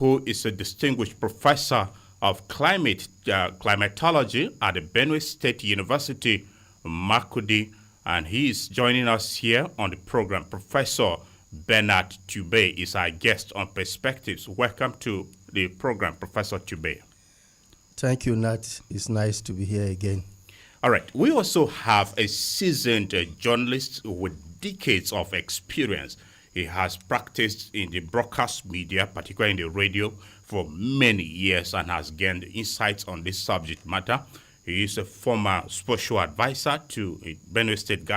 who is a distinguished professor of climatology at the Benue State University, Makurdi, and he is joining us here on the program. Professor Bernard Tubey is our guest on Perspectives. Welcome to the program, Professor Tubey. Thank you, Nat. It's nice to be here again. All right. We also have a seasoned journalist with decades of experience. He has practiced in the broadcast media, particularly in the radio, for many years and has gained insights on this subject matter. He is a former special advisor to Benue State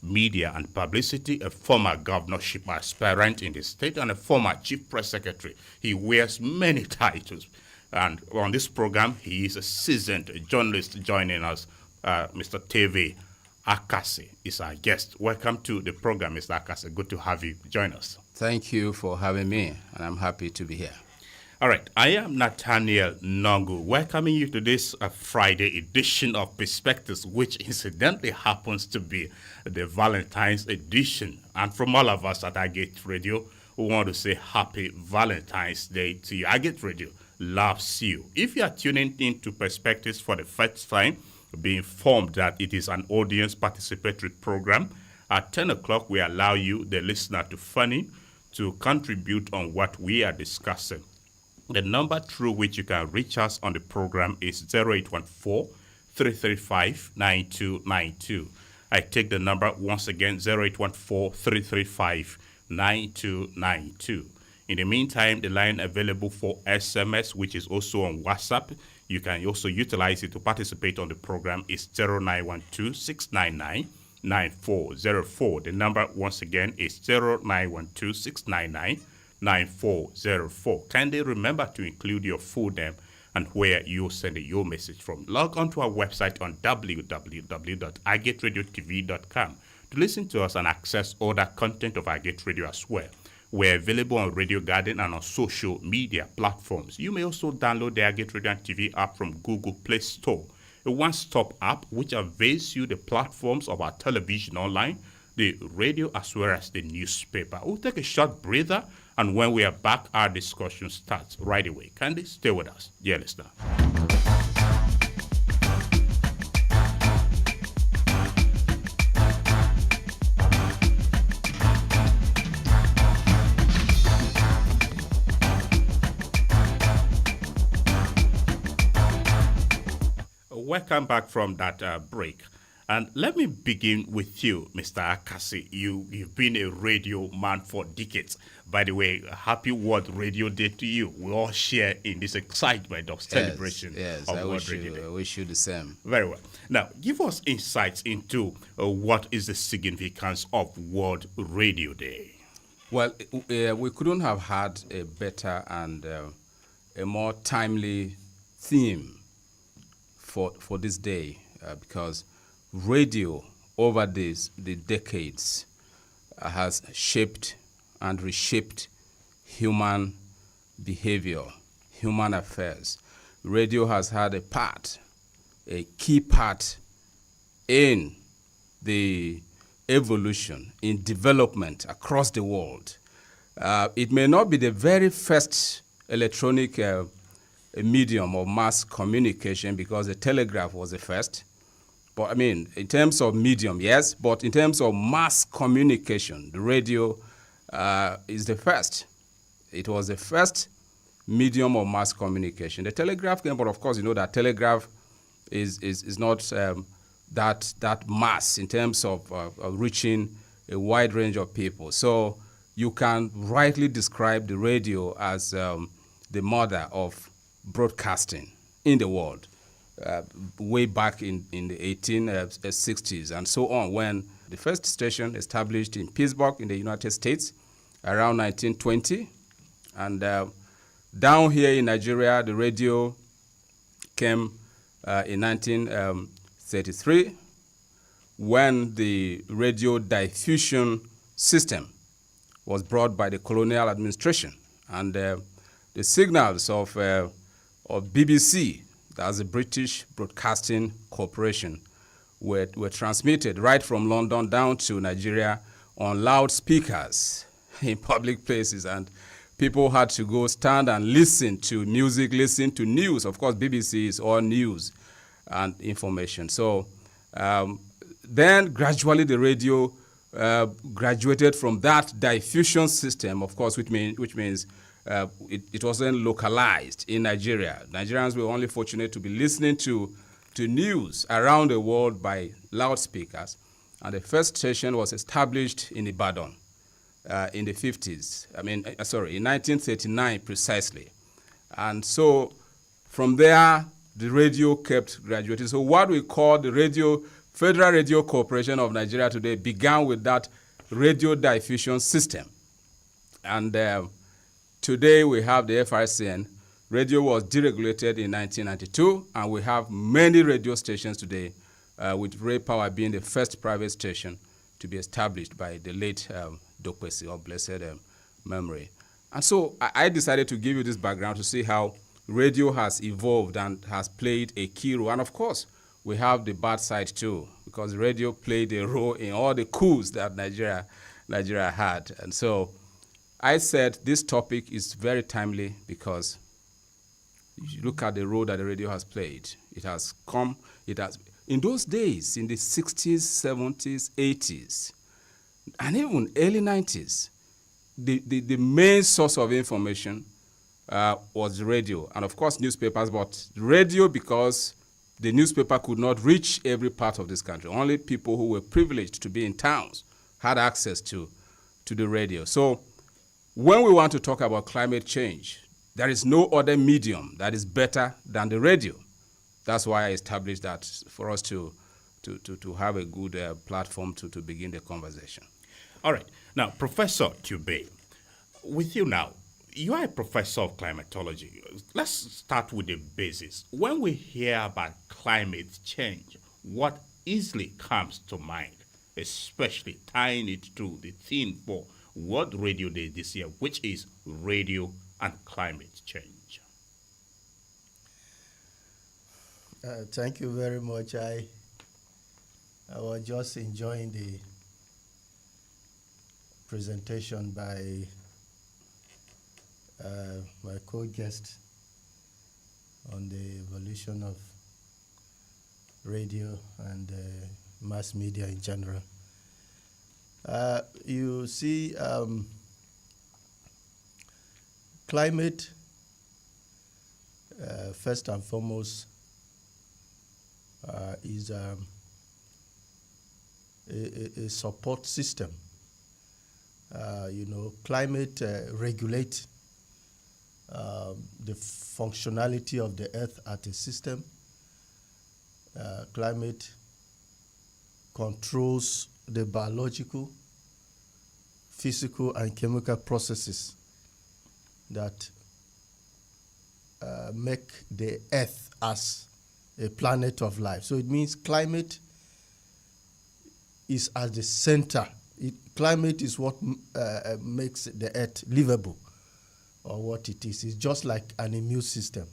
Media and Publicity, a former governorship aspirant in the state, and a former chief press secretary. He wears many titles. And on this program, he is a seasoned journalist joining us. Mr. Teve Akase is our guest. Welcome to the program, Mr. Akase. Good to have you join us. Thank you for having me, and I'm happy to be here. All right. I am Nathaniel Nongu, welcoming you to this Friday edition of Perspectives, which incidentally happens to be the Valentine's edition. And from all of us at Agate Radio, we want to say Happy Valentine's Day to you. Agate Radio loves you. If you are tuning into Perspectives for the first time, be informed that it is an audience participatory program. At 10 o'clock, we allow you, the listener, to contribute on what we are discussing. The number through which you can reach us on the program is 0814-335-9292. I take the number once again, 0814-335-9292. In the meantime, the line available for SMS, which is also on WhatsApp, you can also utilize it to participate on the program, is 0912-699-9404. The number once again is 0912-699-9404. Kindly remember to include your full name and where you send your message from. Log on to our website on www.agateradio.tv.com to listen to us and access other content of Agate Radio as well. We're available on Radio Garden and on social media platforms. You may also download the Agate Radio and TV app from Google Play Store, a one-stop app which avails you the platforms of our television online, the radio, as well as the newspaper. We'll take a short breather, and when we are back, our discussion starts right away. Kindly stay with us, dear listener. Welcome back from that break. And let me begin with you, Mr. Akase. You've been a radio man for decades. By the way, happy World Radio Day to you. We all share in this excitement of celebration of World Radio Day. I wish you the same. Very well. Now, give us insights into what is the significance of World Radio Day. Well, we couldn't have had a better and a more timely theme for this day because radio over the decades has shaped and reshaped human behavior, human affairs. Radio has had a key part in the evolution, in development across the world. It may not be the very first electronic a medium of mass communication because the telegraph was the first. But I mean, in terms of medium, yes, but in terms of mass communication, the radio is the first. It was the first medium of mass communication. The telegraph came, but of course, you know that telegraph is not that mass in terms of reaching a wide range of people. So you can rightly describe the radio as the mother of broadcasting in the world, way back in the 1860s and so on, when the first station established in Pittsburgh in the United States around 1920. And down here in Nigeria, the radio came in 1933 when the radio diffusion system was brought by the colonial administration. And the signals of BBC, that's the British Broadcasting Corporation, were transmitted right from London down to Nigeria on loudspeakers in public places. And people had to go stand and listen to music, listen to news. Of course, BBC is all news and information. So then gradually the radio graduated from that diffusion system, of course, which means it wasn't localized in Nigeria. Nigerians were only fortunate to be listening to news around the world by loudspeakers. And the first station was established in Ibadan in the 50s. In 1939 precisely. And so from there, the radio kept graduating. So what we call the Federal Radio Corporation of Nigeria today began with that radio diffusion system. And today we have the FRCN. Radio was deregulated in 1992, and we have many radio stations today, with Ray Power being the first private station to be established by the late Dokwesi, of blessed memory. And so I decided to give you this background to see how radio has evolved and has played a key role. And of course, we have the bad side too, because radio played a role in all the coups that Nigeria had. And so I said this topic is very timely because you look at the role that the radio has played. In those days, in the 60s, 70s, 80s, and even early 90s, the main source of information was radio, and of course newspapers, but radio because the newspaper could not reach every part of this country. Only people who were privileged to be in towns had access to the radio. So when we want to talk about climate change, there is no other medium that is better than the radio. That's why I established that for us to have a good platform to begin the conversation. All right. Now, Professor Tubey, with you now, you are a professor of climatology. Let's start with the basis. When we hear about climate change, what easily comes to mind, especially tying it to the theme for World Radio Day this year, which is radio and climate change? Thank you very much. I was just enjoying the presentation by my co-guest on the evolution of radio and mass media in general. You see, climate, first and foremost, is a support system. Climate regulates the functionality of the earth as a system. Climate controls the biological, physical, and chemical processes that make the earth as a planet of life. So it means climate is at the center. Climate is what makes the earth livable, or what it is. It's just like an immune system,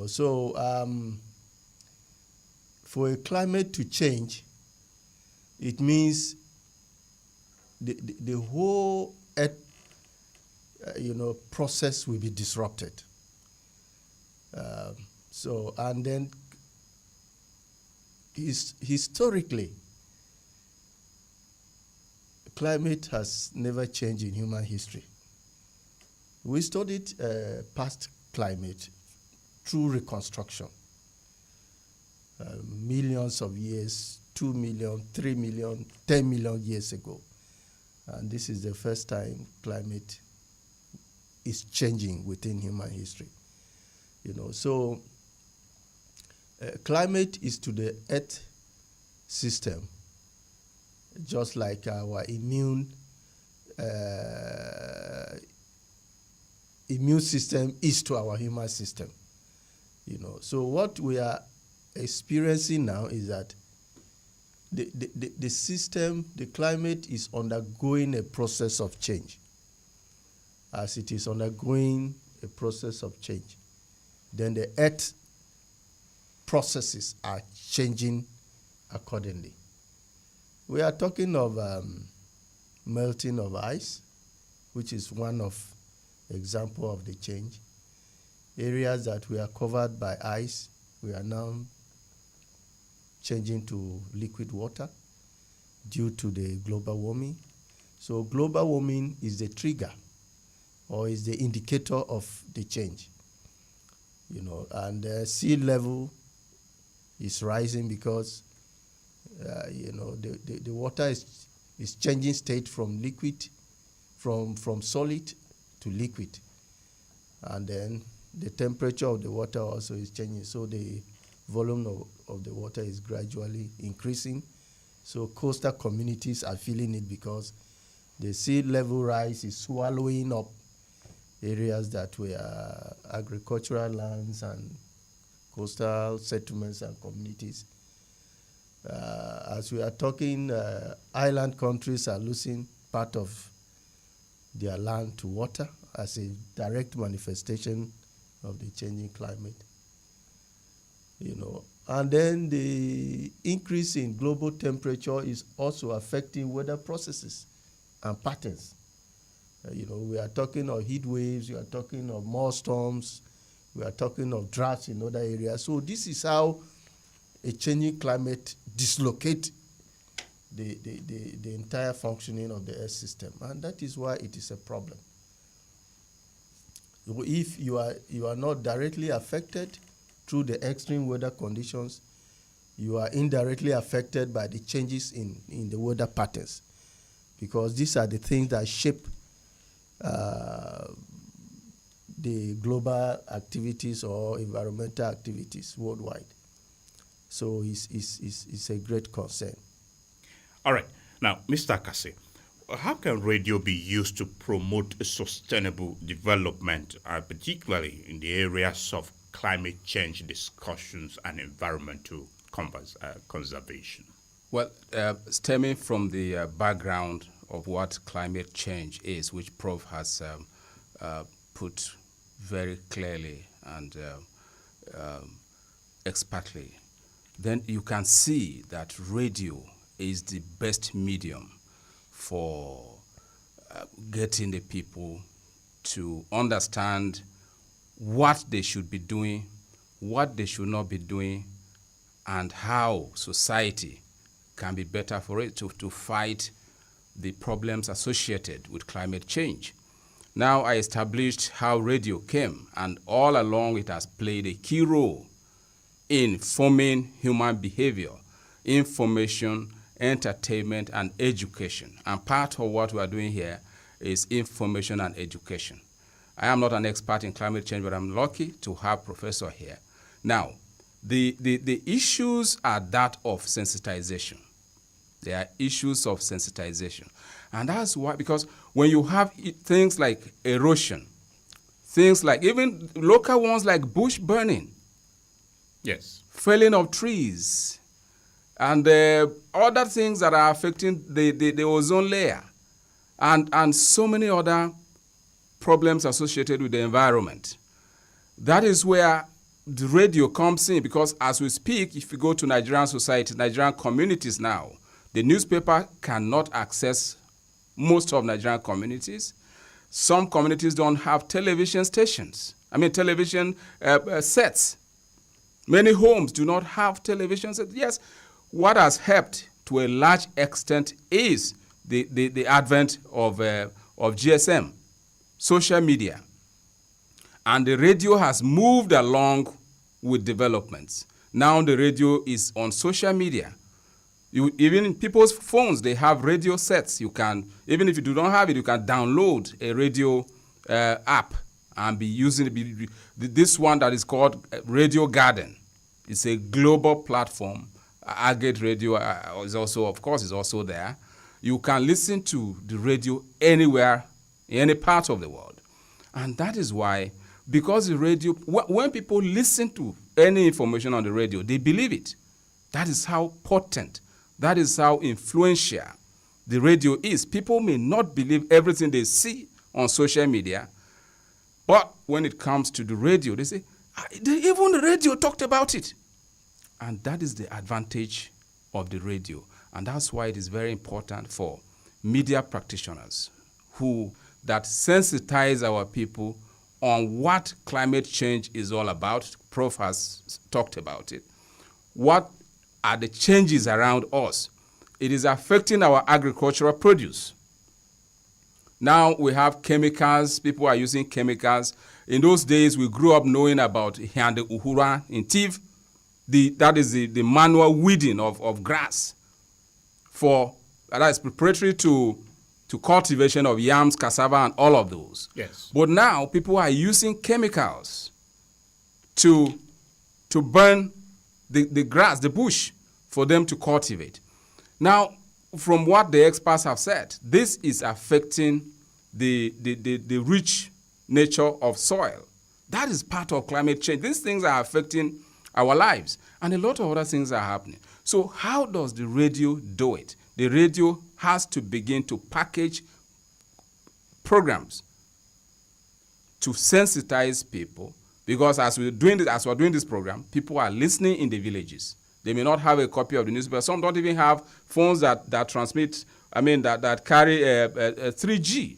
So for a climate to change, it means the whole earth, process will be disrupted. And then historically, climate has never changed in human history. We studied past climate through reconstruction. Millions of years, 2 million, 3 million, 10 million years ago. And this is the first time climate is changing within human history. So climate is to the earth system, just like our immune system is to our human system. So what we are experiencing now is that the system, the climate is undergoing a process of change. As it is undergoing a process of change, then the earth processes are changing accordingly. We are talking of melting of ice, which is one of example of the change. Areas that were covered by ice, we are now changing to liquid water due to the global warming. So global warming is the trigger or is the indicator of the change. And sea level is rising because the water is changing state from liquid, from solid to liquid, and then the temperature of the water also is changing. So the volume of the water is gradually increasing. So coastal communities are feeling it because the sea level rise is swallowing up areas that were agricultural lands and coastal settlements and communities. As we are talking, island countries are losing part of their land to water as a direct manifestation of the changing climate. And then the increase in global temperature is also affecting weather processes and patterns. We are talking of heat waves, we are talking of more storms, we are talking of droughts in other areas. So this is how a changing climate dislocates the entire functioning of the Earth system, and that is why it is a problem. If you are not directly affected through the extreme weather conditions, you are indirectly affected by the changes in the weather patterns, because these are the things that shape the global activities or environmental activities worldwide. So it's a great concern. All right. Now, Mr. Akase, how can radio be used to promote a sustainable development, particularly in the areas of climate change discussions and environmental conservation? Well, stemming from the background of what climate change is, which Prof has put very clearly and expertly, then you can see that radio is the best medium for getting the people to understand what they should be doing, what they should not be doing, and how society can be better for it to fight the problems associated with climate change. Now, I established how radio came, and all along it has played a key role in forming human behavior, information, entertainment, and education. And part of what we are doing here is information and education. I am not an expert in climate change, but I'm lucky to have Professor here. Now, the issues are that of sensitization. There are issues of sensitization. And that's why, because when you have things like erosion, things like even local ones like bush burning, yes, felling of trees, and other things that are affecting the ozone layer, and so many other problems associated with the environment. That is where the radio comes in, because as we speak, if you go to Nigerian society, Nigerian communities now, the newspaper cannot access most of Nigerian communities. Some communities don't have television stations. Television sets. Many homes do not have television sets. Yes, what has helped to a large extent is the advent of GSM, social media. And the radio has moved along with developments. Now the radio is on social media. Even in people's phones, they have radio sets. You can, even if you do not have it, you can download a radio app and be using this one that is called Radio Garden. It's a global platform. Agate Radio is also, of course, is also there. You can listen to the radio anywhere, in any part of the world. And that is why, because the radio, when people listen to any information on the radio, they believe it. That is how potent, that is how influential the radio is. People may not believe everything they see on social media, but when it comes to the radio, they say, even the radio talked about it. And that is the advantage of the radio. And that's why it is very important for media practitioners who that sensitize our people on what climate change is all about. Prof has talked about it. What are the changes around us? It is affecting our agricultural produce. Now we have chemicals. People are using chemicals. In those days, we grew up knowing about Hyande Uhura in Tiv. That is the manual weeding of grass that is preparatory to cultivation of yams, cassava, and all of those. Yes. But now people are using chemicals to burn the grass, the bush, for them to cultivate. Now, from what the experts have said, this is affecting the rich nature of soil. That is part of climate change. These things are affecting our lives, and a lot of other things are happening. So how does the radio do it? The radio has to begin to package programs to sensitize people, because as we're doing this program, people are listening in the villages. They may not have a copy of the newspaper. Some don't even have phones that transmit, that carry 3G.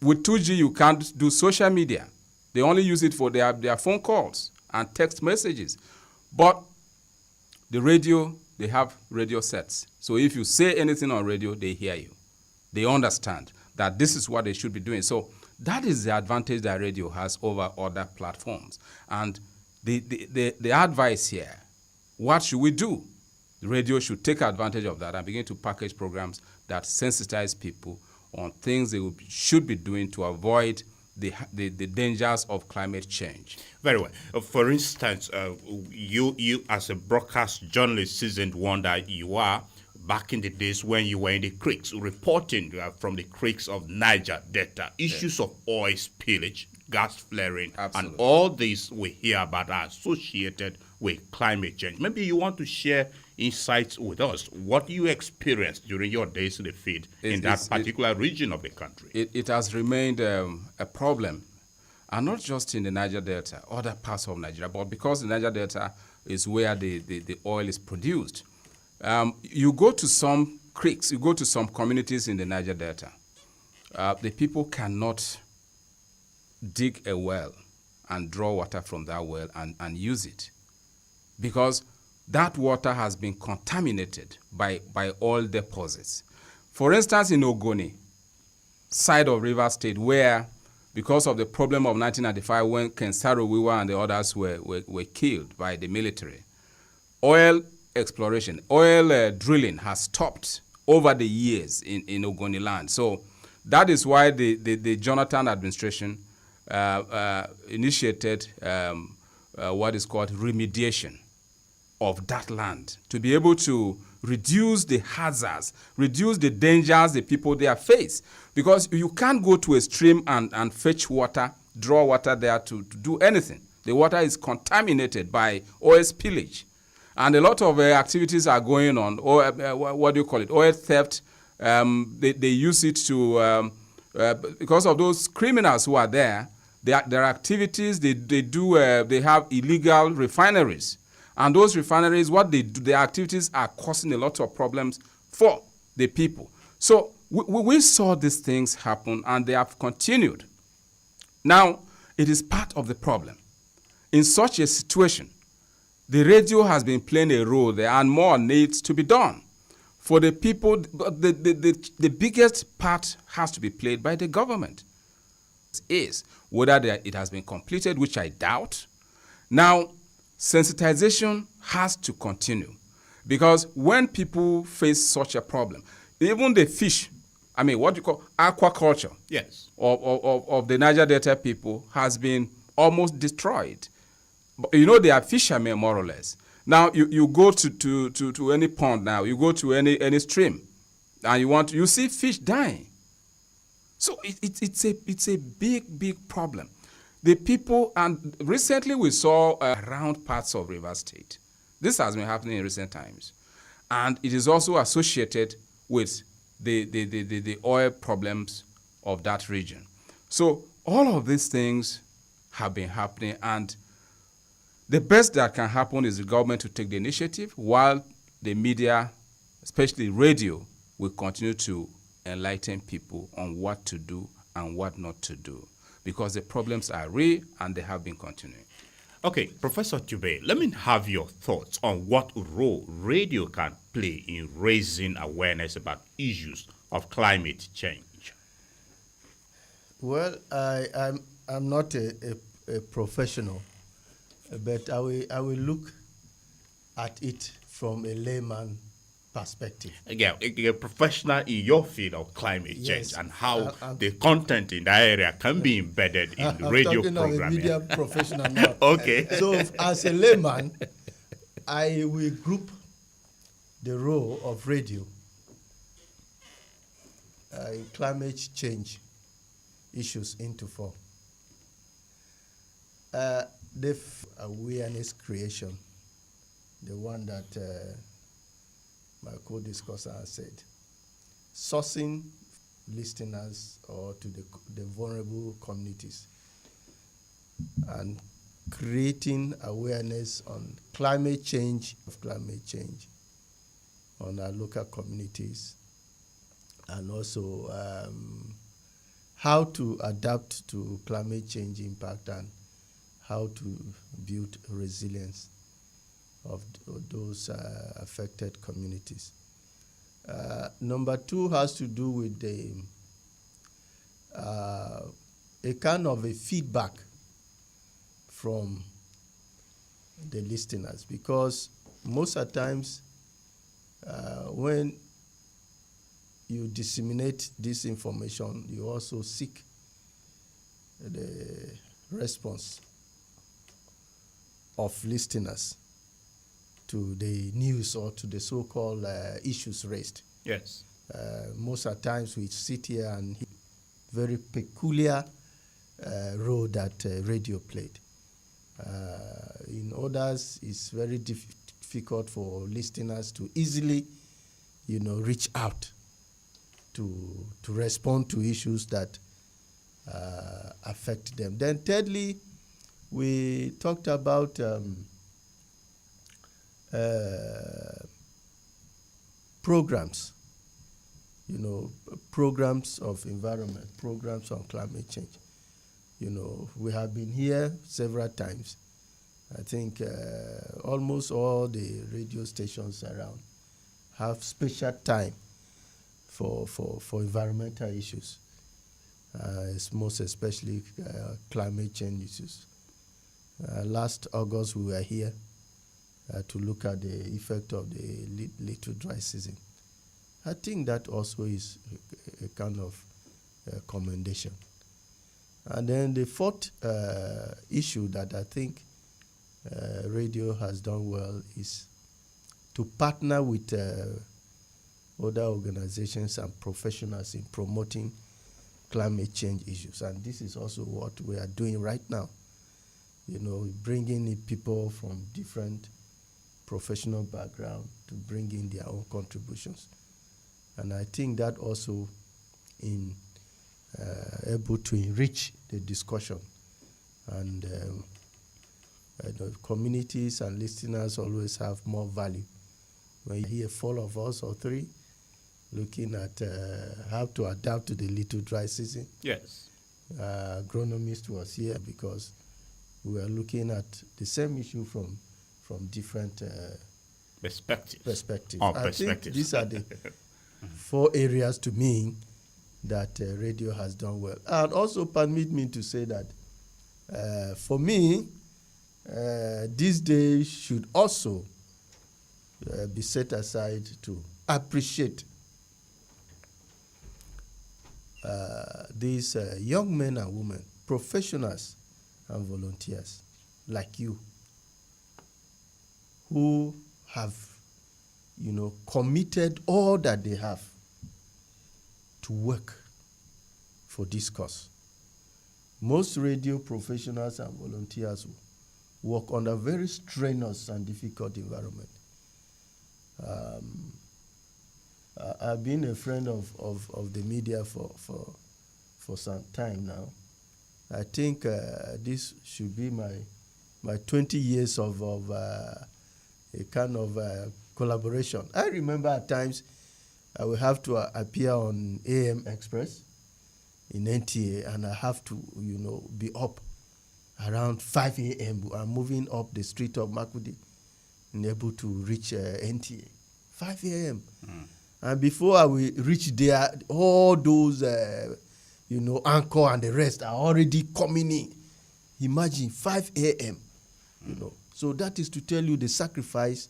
With 2G, you can't do social media. They only use it for their phone calls and text messages. But the radio, they have radio sets. So if you say anything on radio, they hear you. They understand that this is what they should be doing. So that is the advantage that radio has over other platforms. And the advice here, what should we do? The radio should take advantage of that and begin to package programs that sensitize people on things they should be doing to avoid the dangers of climate change. Very well. For instance, you as a broadcast journalist, seasoned one that you are, back in the days when you were in the creeks, reporting from the creeks of Niger Delta, issues of oil spillage, gas flaring, Absolutely. and all these we hear about are associated with climate change. Maybe you want to share insights with us, what you experienced during your days in the field in that particular region of the country. It has remained a problem, and not just in the Niger Delta, other parts of Nigeria, but because the Niger Delta is where the oil is produced. You go to some creeks, you go to some communities in the Niger Delta, the people cannot dig a well and draw water from that well and use it, because that water has been contaminated by oil deposits. For instance, in Ogoni, side of Rivers State, where because of the problem of 1995 when Ken Saro-Wiwa and the others were killed by the military, oil exploration, oil drilling has stopped over the years in Ogoni land. So that is why the Jonathan administration initiated what is called remediation of that land to be able to reduce the hazards, reduce the dangers the people there face. Because you can't go to a stream and fetch water, draw water there to do anything. The water is contaminated by oil spillage. And a lot of activities are going on, or what do you call it, oil theft. They use it to, because of those criminals who are there, their activities, they have illegal refineries. And those refineries, what they do, their activities are causing a lot of problems for the people. So we saw these things happen, and they have continued. Now, it is part of the problem. In such a situation, the radio has been playing a role there, and more needs to be done. For the people, the biggest part has to be played by the government. Is whether it has been completed, which I doubt. Now, sensitization has to continue, because when people face such a problem, even the fish, what you call aquaculture, Yes. of the Niger Delta people has been almost destroyed. But they are fishermen, more or less. Now you go to any pond now, you go to any stream, and you see fish dying. So it's a big problem. The people, and recently we saw around parts of Rivers State. This has been happening in recent times. And it is also associated with the oil problems of that region. So all of these things have been happening, and the best that can happen is the government to take the initiative, while the media, especially radio, will continue to enlighten people on what to do and what not to do, because the problems are real and they have been continuing. Okay, Professor Tube, let me have your thoughts on what role radio can play in raising awareness about issues of climate change. Well, I'm not a professional, but I will look at it from a layman perspective. Again, a professional in your field of climate Yes. change and how I'm- the content in that area can be embedded in the I'm radio talking of a program. media professional now. Okay. So as a layman, I will group the role of radio in climate change issues into four. The awareness creation, the one that my co-discussor has said, sourcing listeners or to the vulnerable communities and creating awareness on climate change on our local communities, and also how to adapt to climate change impact and how to build resilience of those affected communities. Number two has to do with a kind of a feedback from the listeners, because most of the times when you disseminate this information, you also seek the response of listeners to the news or to the so-called issues raised. Yes. Most of the times we sit here and hear very peculiar role that radio played. In others, it's very difficult for listeners to easily, reach out to respond to issues that affect them. Then thirdly, we talked about programs, programs of environment, programs on climate change. We have been here several times. I think almost all the radio stations around have special time for environmental issues, most especially climate change issues. Last August, we were here to look at the effect of the little dry season. I think that also is a kind of commendation. And then the fourth issue that I think radio has done well is to partner with other organizations and professionals in promoting climate change issues. And this is also what we are doing right now. Bringing in people from different professional background to bring in their own contributions. And I think that also in able to enrich the discussion. And the communities and listeners always have more value. When you hear 4 of us or 3 looking at how to adapt to the little dry season. Yes. Agronomist was here because we were looking at the same issue from different perspectives. I think these are the 4 areas to me that radio has done well. And also permit me to say that for me, this day should also be set aside to appreciate these young men and women, professionals and volunteers like you, who have, committed all that they have to work for this cause. Most radio professionals and volunteers work under very strenuous and difficult environment. I've been a friend of the media for some time now. I think this should be my 20 years of a kind of collaboration. I remember at times I will have to appear on AM Express in NTA, and I have to, be up around 5 a.m. I'm moving up the street of Makudi and able to reach NTA. 5 a.m. And before I will reach there, all those, Anchor and the rest are already coming in. Imagine 5 a.m. So that is to tell you the sacrifice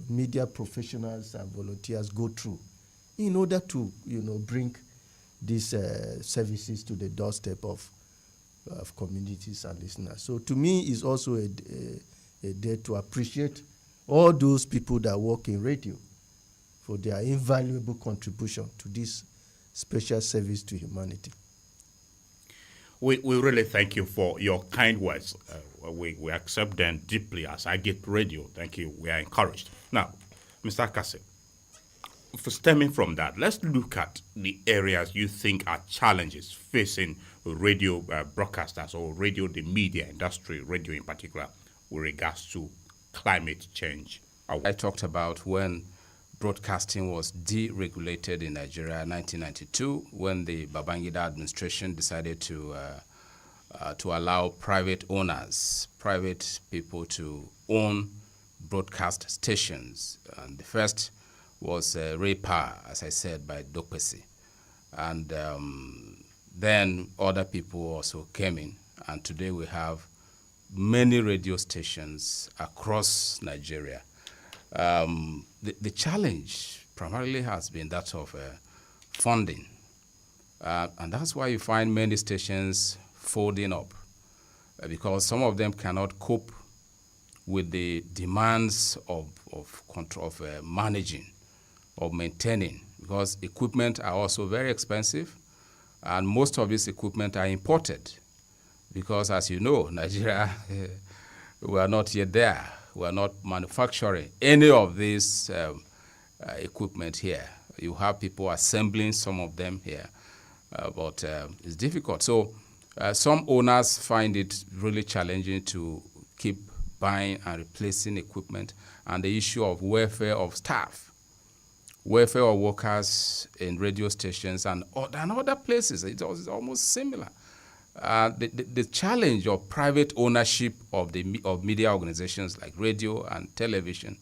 media professionals and volunteers go through in order to, bring these services to the doorstep of communities and listeners. So to me, it's also a day to appreciate all those people that work in radio for their invaluable contribution to this special service to humanity. We really thank you for your kind words. We accept them deeply as I get radio. Thank you. We are encouraged. Now, Mr. Akase, stemming from that, let's look at the areas you think are challenges facing radio broadcasters or radio, the media industry, radio in particular, with regards to climate change. I talked about when broadcasting was deregulated in Nigeria in 1992, when the Babangida administration decided to allow private owners, private people to own broadcast stations. And the first was Ray Power, as I said, by Dokpesi. And then other people also came in. And today we have many radio stations across Nigeria. The challenge primarily has been that of funding. And that's why you find many stations folding up, because some of them cannot cope with the demands of control, of managing, of maintaining, because equipment are also very expensive, and most of this equipment are imported, because as you know, Nigeria, we are not yet there. We are not manufacturing any of this equipment here. You have people assembling some of them here, but it's difficult. So some owners find it really challenging to keep buying and replacing equipment, and the issue of welfare of staff, welfare of workers in radio stations and other places. It's almost similar. The challenge of private ownership of media organizations like radio and television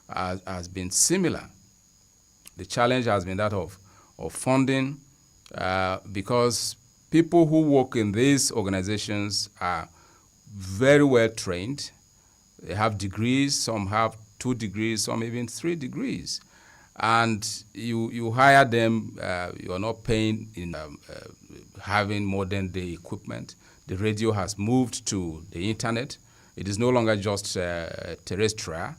has been similar. The challenge has been that of funding, because people who work in these organizations are very well trained. They have degrees, some have 2 degrees, some even 3 degrees. And you hire them, you are not paying in having modern day equipment. The radio has moved to the internet. It is no longer just terrestrial,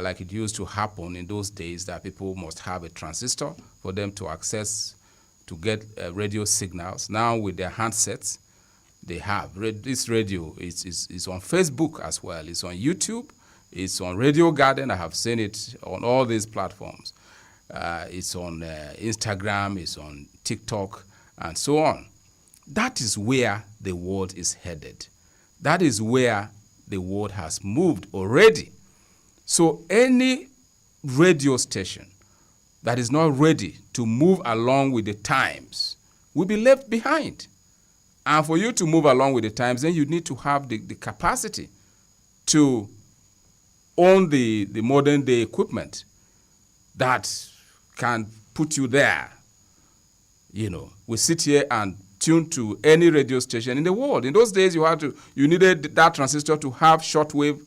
like it used to happen in those days, that people must have a transistor for them to access, to get radio signals. Now with their handsets, they have. This radio is on Facebook as well. It's on YouTube. It's on Radio Garden. I have seen it on all these platforms. It's on Instagram. It's on TikTok, and so on. That is where the world is headed. That is where the world has moved already. So any radio station that is not ready to move along with the times will be left behind. And for you to move along with the times, then you need to have the capacity to own the modern day equipment that can put you there. We sit here and tune to any radio station in the world. In those days, you needed that transistor to have shortwave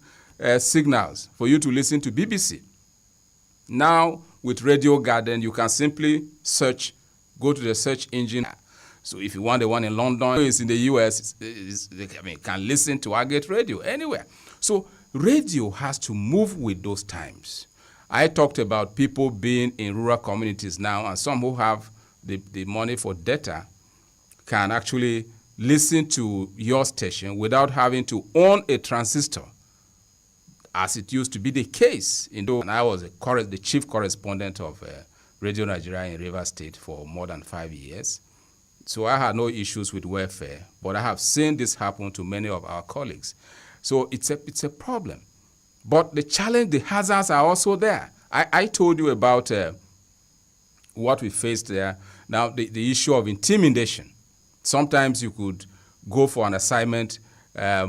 signals for you to listen to BBC. Now, with Radio Garden, you can simply search, go to the search engine. So if you want the one in London, it's in the US, can listen to Agate Radio anywhere. So radio has to move with those times. I talked about people being in rural communities now, and some who have the money for data can actually listen to your station without having to own a transistor, as it used to be the case. And I was the chief correspondent of Radio Nigeria in Rivers State for more than 5 years. So I had no issues with welfare, but I have seen this happen to many of our colleagues. So it's a problem. But the challenge, the hazards are also there. I told you about what we faced there. Now, the issue of intimidation. Sometimes you could go for an assignment. Now,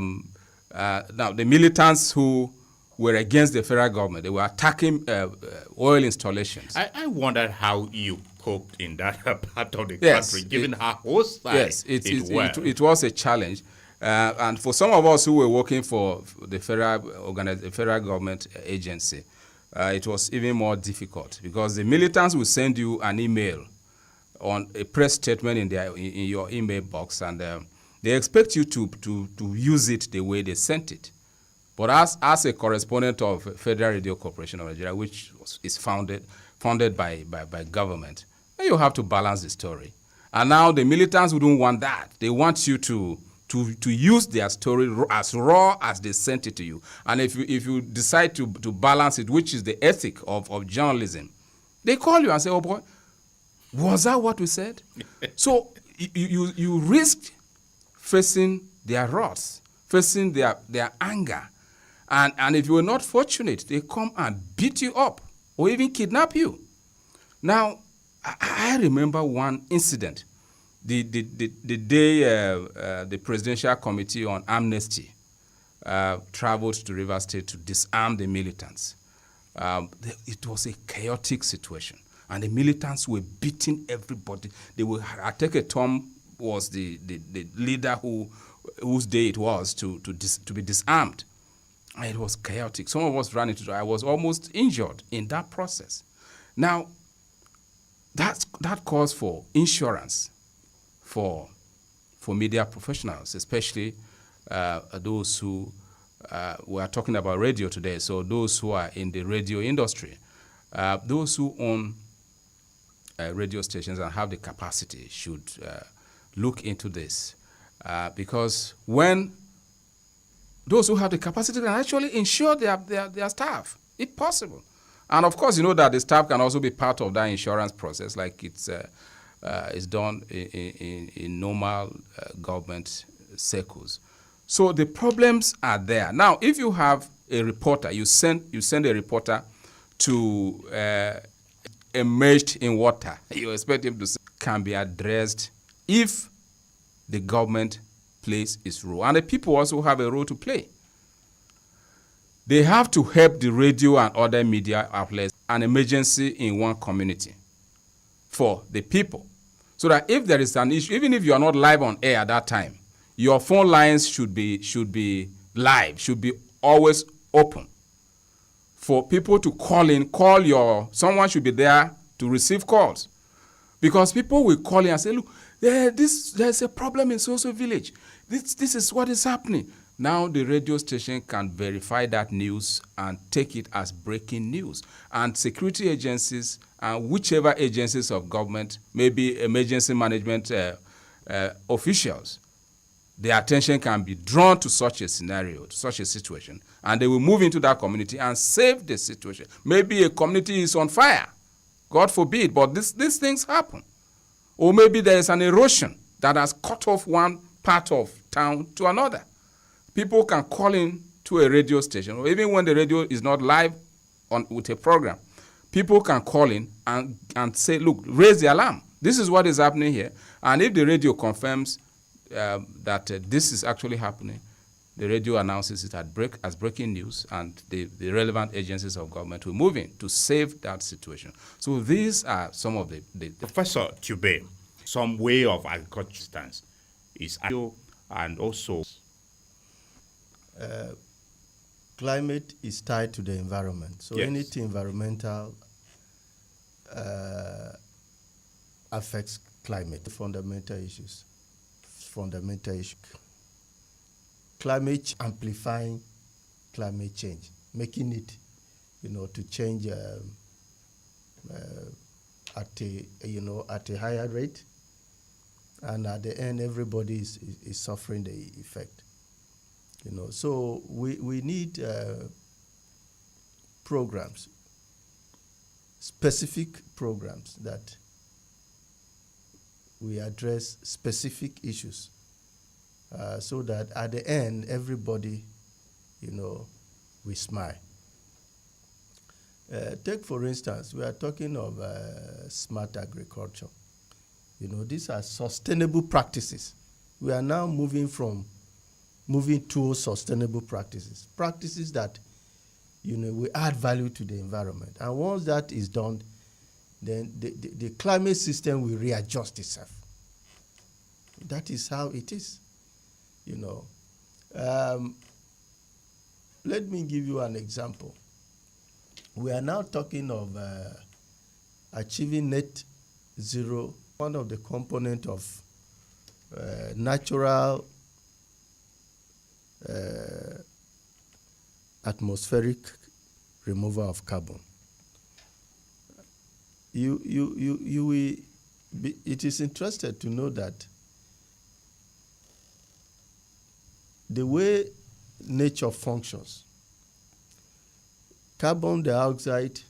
the militants who were against the federal government, they were attacking oil installations. I wondered how you coped in that part of the Yes, country, given how hostile Yes, it was a challenge. And for some of us who were working for the federal government agency, it was even more difficult because the militants will send you an email on a press statement in your email box, and they expect you to use it the way they sent it. But as a correspondent of Federal Radio Corporation of Nigeria, which is founded by government, you have to balance the story. And now the militants wouldn't want that. They want you to use their story as raw as they sent it to you. And if you decide to balance it, which is the ethic of journalism, they call you and say, oh boy, was that what we said? So you risk facing their wrath, facing their anger. And if you were not fortunate, they come and beat you up or even kidnap you. Now, I remember one incident. The day the Presidential Committee on Amnesty traveled to Rivers State to disarm the militants. It was a chaotic situation, and the militants were beating everybody. Ateke Tom was the leader whose day it was to be disarmed. And it was chaotic. Some of us ran into it. I was almost injured in that process. Now, that calls for insurance for media professionals, especially those who we are talking about radio today. So those who are in the radio industry, those who own radio stations and have the capacity should look into this, because when those who have the capacity can actually insure their staff, if possible. And of course, you know that the staff can also be part of that insurance process, like it's done in normal government circles. So the problems are there. Now, if you have a reporter, you send a reporter to immersed in water, you expect him to can be addressed if the government plays its role. And the people also have a role to play. They have to help the radio and other media outlets an emergency in one community for the people. So that if there is an issue, even if you are not live on air at that time, your phone lines should be live, should be always open for people to call in, someone should be there to receive calls. Because people will call in and say, look, there's a problem in social village. This is what is happening. Now the radio station can verify that news and take it as breaking news. And security agencies and whichever agencies of government, maybe emergency management officials, their attention can be drawn to such a scenario, to such a situation, and they will move into that community and save the situation. Maybe a community is on fire, God forbid, but these things happen. Or maybe there is an erosion that has cut off one part of town to another. People can call in to a radio station, or even when the radio is not live with a program, people can call in and say, look, raise the alarm. This is what is happening here. And if the radio confirms that this is actually happening, the radio announces it as breaking news, and the relevant agencies of government will move in to save that situation. So these are some of the Professor Tube, some way of agriculture stance is and also climate is tied to the environment. So Yes. anything environmental affects climate. Fundamental issues. Climate amplifying climate change, making it, to change at a higher rate, and at the end everybody is suffering the effect. So we need programs, specific programs that we address specific issues, so that at the end everybody, we smile. Take for instance, we are talking of smart agriculture. These are sustainable practices. We are now moving towards sustainable practices. Practices that, we add value to the environment. And once that is done, then the climate system will readjust itself. That is how it is. Let me give you an example. We are now talking of achieving net zero. One of the components of natural atmospheric removal of carbon. It is interesting to know that the way nature functions, carbon dioxide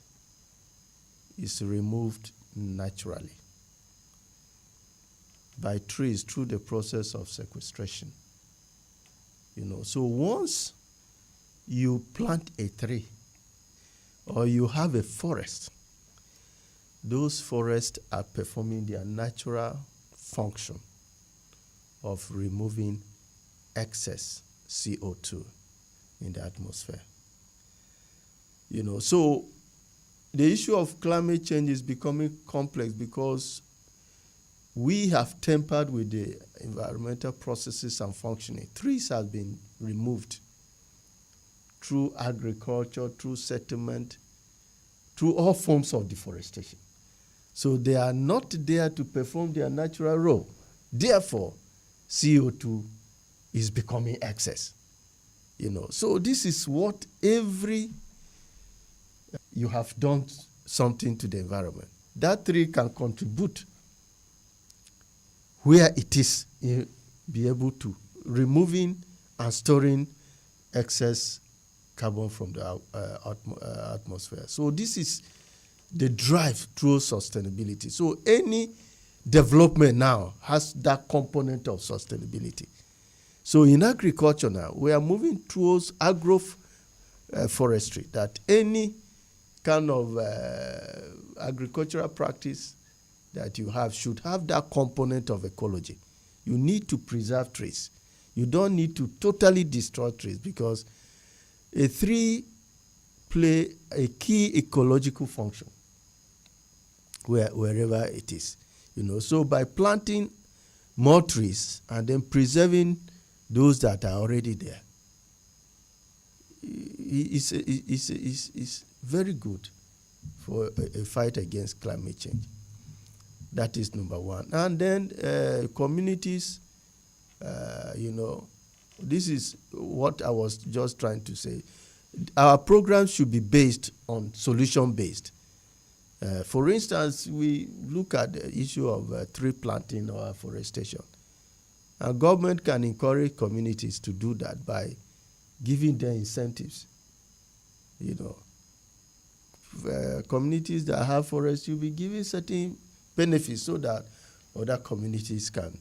is removed naturally by trees through the process of sequestration. So once you plant a tree or you have a forest, those forests are performing their natural function of removing excess CO2 in the atmosphere. So the issue of climate change is becoming complex because we have tampered with the environmental processes and functioning. Trees have been removed through agriculture, through settlement, through all forms of deforestation. So they are not there to perform their natural role. Therefore, CO2 is becoming excess. So this is what you have done something to the environment. That tree can contribute where it is, be able to removing and storing excess carbon from the atmosphere. So this is the drive towards sustainability. So any development now has that component of sustainability. So in agriculture now, we are moving towards agroforestry, that any kind of agricultural practice that you have should have that component of ecology. You need to preserve trees. You don't need to totally destroy trees because a tree play a key ecological function wherever it is. So by planting more trees and then preserving those that are already there, it's very good for a fight against climate change. That is number one. And then communities, this is what I was just trying to say. Our programs should be based on solution-based. For instance, we look at the issue of tree planting or afforestation. And government can encourage communities to do that by giving them incentives. Communities that have forests, you'll be giving certain benefits so that other communities can,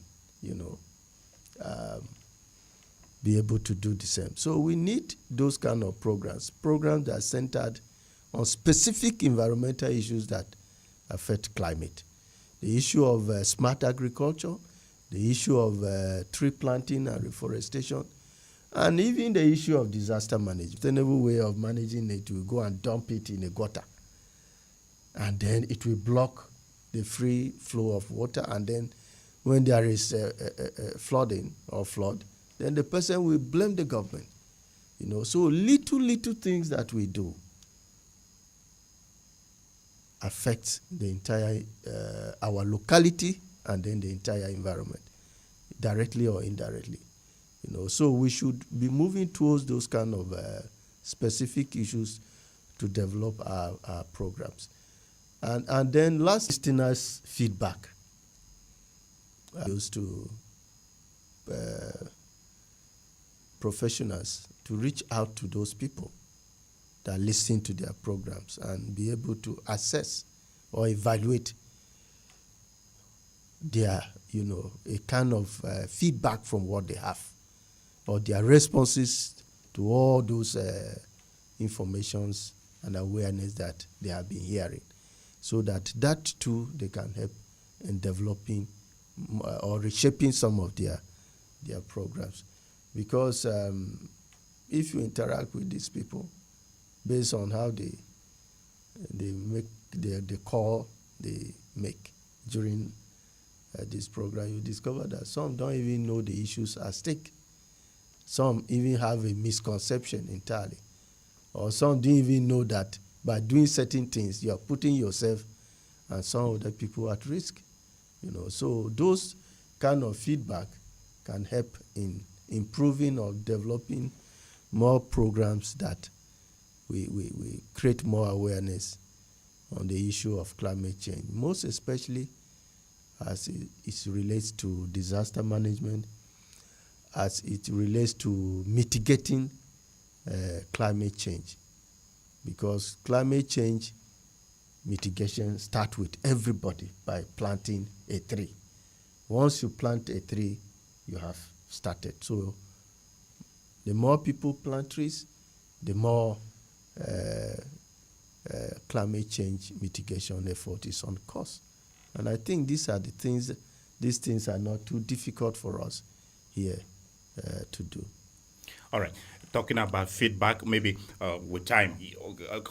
be able to do the same. So we need those kind of programs that are centered on specific environmental issues that affect climate. The issue of smart agriculture, the issue of tree planting and reforestation, and even the issue of disaster management. Sustainable way of managing it, will go and dump it in a gutter. And then it will block the free flow of water. And then when there is flooding or flood, then the person will blame the government. So little things that we do affect the entire, our locality and then the entire environment, directly or indirectly. So we should be moving towards those kind of specific issues to develop our programs. And then last, listeners' feedback. I used to professionals to reach out to those people that listen to their programs and be able to assess or evaluate their, a kind of feedback from what they have or their responses to all those informations and awareness that they have been hearing, so that too they can help in developing or reshaping some of their programs. Because if you interact with these people based on how they make the call they make during this program, you discover that some don't even know the issues at stake. Some even have a misconception entirely. Or some didn't even know that by doing certain things, you are putting yourself and some other people at risk. So those kind of feedback can help in improving or developing more programs that we create more awareness on the issue of climate change, most especially as it relates to disaster management, as it relates to mitigating climate change. Because climate change mitigation starts with everybody by planting a tree. Once you plant a tree, you have started. So the more people plant trees, the more climate change mitigation effort is on course. And I think these things are not too difficult for us here to do. All right. Talking about feedback, maybe with time,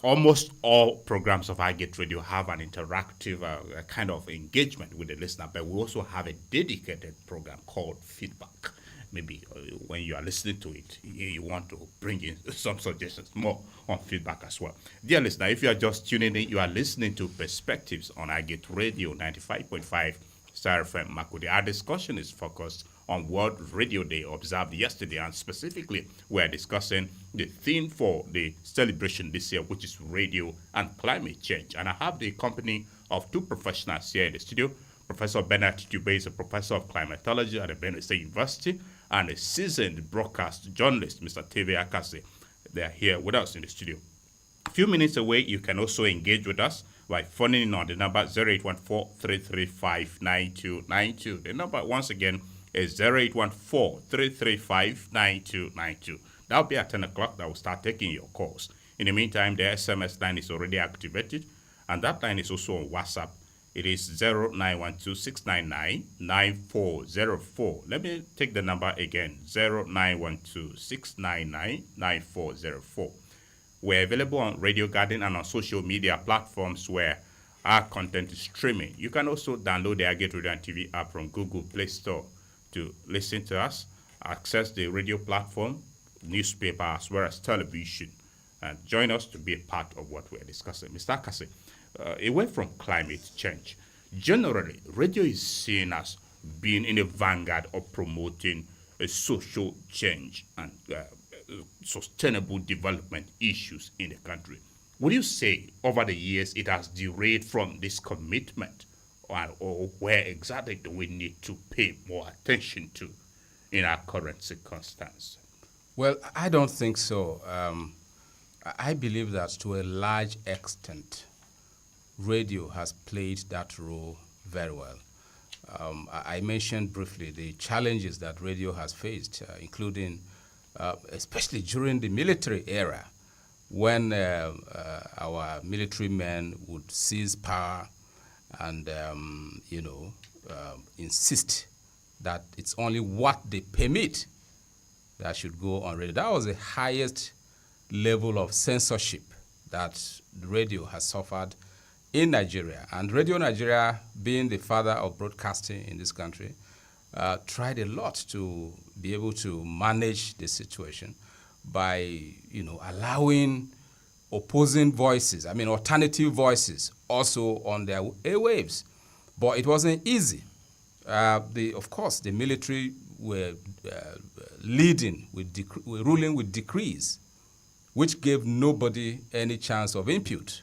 almost all programs of iGate Radio have an interactive kind of engagement with the listener, but we also have a dedicated program called Feedback. Maybe when you are listening to it, you want to bring in some suggestions more on feedback as well. Dear listener, if you are just tuning in, you are listening to Perspectives on iGate Radio 95.5 Star FM Makurdi. Our discussion is focused on World Radio Day observed yesterday, and specifically we are discussing the theme for the celebration this year, which is radio and climate change. And I have the company of two professionals here in the studio. Professor Bernard Dubé is a professor of climatology at the Benue State University, and a seasoned broadcast journalist, Mr. Teve Akase. They are here with us in the studio. A few minutes away, you can also engage with us by phoning in on the number 0814-335-9292. The number, once again, is 0814-335-9292. That'll be at 10 o'clock that will start taking your calls. In the meantime, the SMS line is already activated, and that line is also on WhatsApp. It is 0912-699-9404. Let me take the number again, 0912-699-9404. We're available on Radio Garden and on social media platforms where our content is streaming. You can also download the iGate Radio and TV app from Google Play Store to listen to us, access the radio platform, newspaper, as well as television, and join us to be a part of what we're discussing. Mr. Akase, away from climate change, generally, radio is seen as being in the vanguard of promoting a social change and sustainable development issues in the country. Would you say over the years it has derailed from this commitment, or where exactly do we need to pay more attention to in our current circumstance? Well, I don't think so. I believe that to a large extent, radio has played that role very well. I mentioned briefly the challenges that radio has faced, including especially during the military era, when our military men would seize power and insist that it's only what they permit that should go on radio. That was the highest level of censorship that the radio has suffered in Nigeria. And Radio Nigeria, being the father of broadcasting in this country, tried a lot to be able to manage the situation by, allowing opposing voices, alternative voices, also on their airwaves. But it wasn't easy. Of course, the military were ruling with decrees, which gave nobody any chance of impute.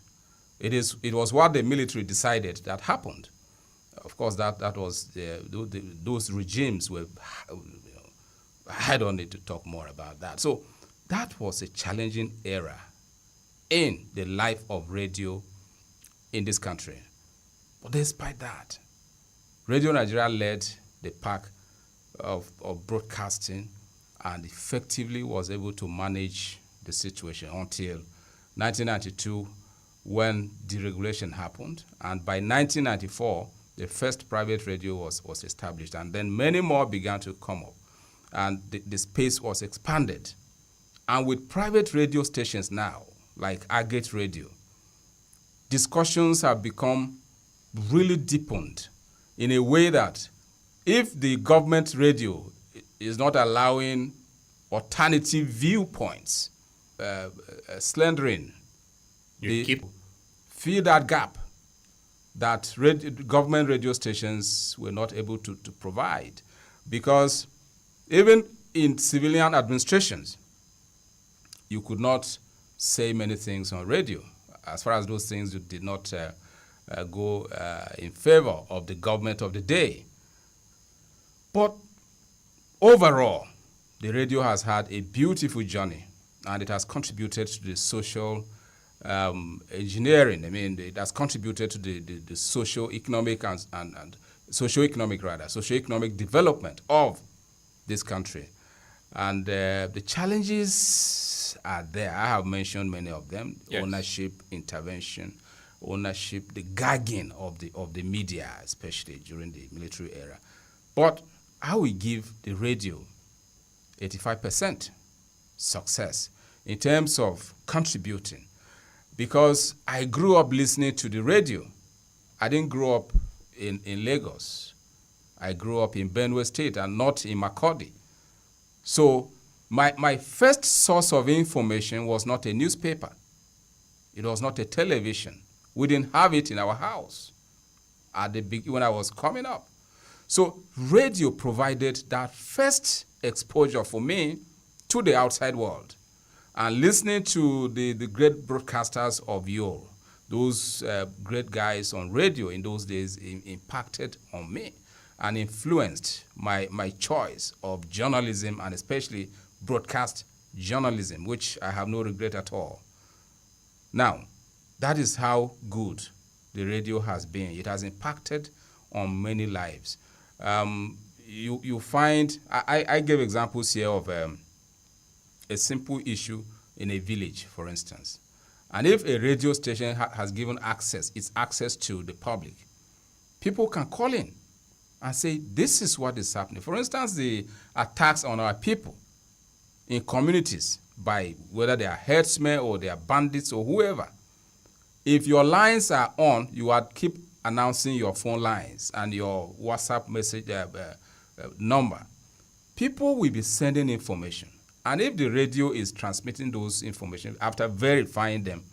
It was what the military decided that happened. Of course, that was those regimes were. I don't need to talk more about that. So that was a challenging era in the life of radio in this country. But despite that, Radio Nigeria led the pack of broadcasting and effectively was able to manage the situation until 1992 when deregulation happened, and by 1994 the first private radio was established, and then many more began to come up, and the space was expanded. And with private radio stations now, like Agate Radio, discussions have become really deepened in a way that if the government radio is not allowing alternative viewpoints, slandering, fill that gap that government radio stations were not able to provide. Because even in civilian administrations, you could not say many things on radio, as far as those things did not go in favor of the government of the day. But overall, the radio has had a beautiful journey, and it has contributed to the social engineering. I mean, it has contributed to the socio-economic and socio-economic development of this country. And the challenges are there. I have mentioned many of them: yes. Ownership, intervention, the gagging of the media, especially during the military era. But I will give the radio 85% success in terms of contributing, because I grew up listening to the radio. I didn't grow up in Lagos. I grew up in Benue State and not in Makurdi. So my first source of information was not a newspaper. It was not a television. We didn't have it in our house when I was coming up. So radio provided that first exposure for me to the outside world. And listening to the great broadcasters of yore, those great guys on radio in those days impacted on me and influenced my choice of journalism, and especially broadcast journalism, which I have no regret at all. Now, that is how good the radio has been. It has impacted on many lives. You find, I gave examples here of a simple issue in a village, for instance. And if a radio station has given its access to the public, people can call in and say, this is what is happening. For instance, the attacks on our people in communities by whether they are herdsmen or they are bandits or whoever. If your lines are on, you keep announcing your phone lines and your WhatsApp message number. People will be sending information. And if the radio is transmitting those information after verifying them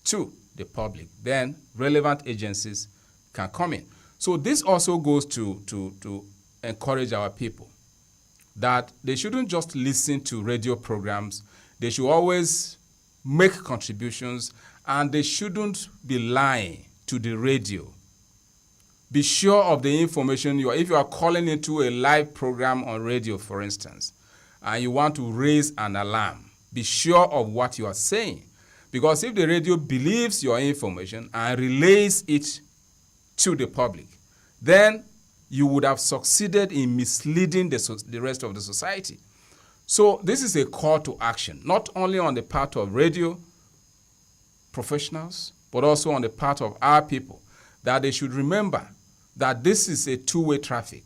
to the public, then relevant agencies can come in. So this also goes to encourage our people that they shouldn't just listen to radio programs. They should always make contributions, and they shouldn't be lying to the radio. Be sure of the information. If you are calling into a live program on radio, for instance, and you want to raise an alarm, be sure of what you are saying. Because if the radio believes your information and relays it to the public, then you would have succeeded in misleading the rest of the society. So this is a call to action, not only on the part of radio professionals, but also on the part of our people, that they should remember that this is a two-way traffic.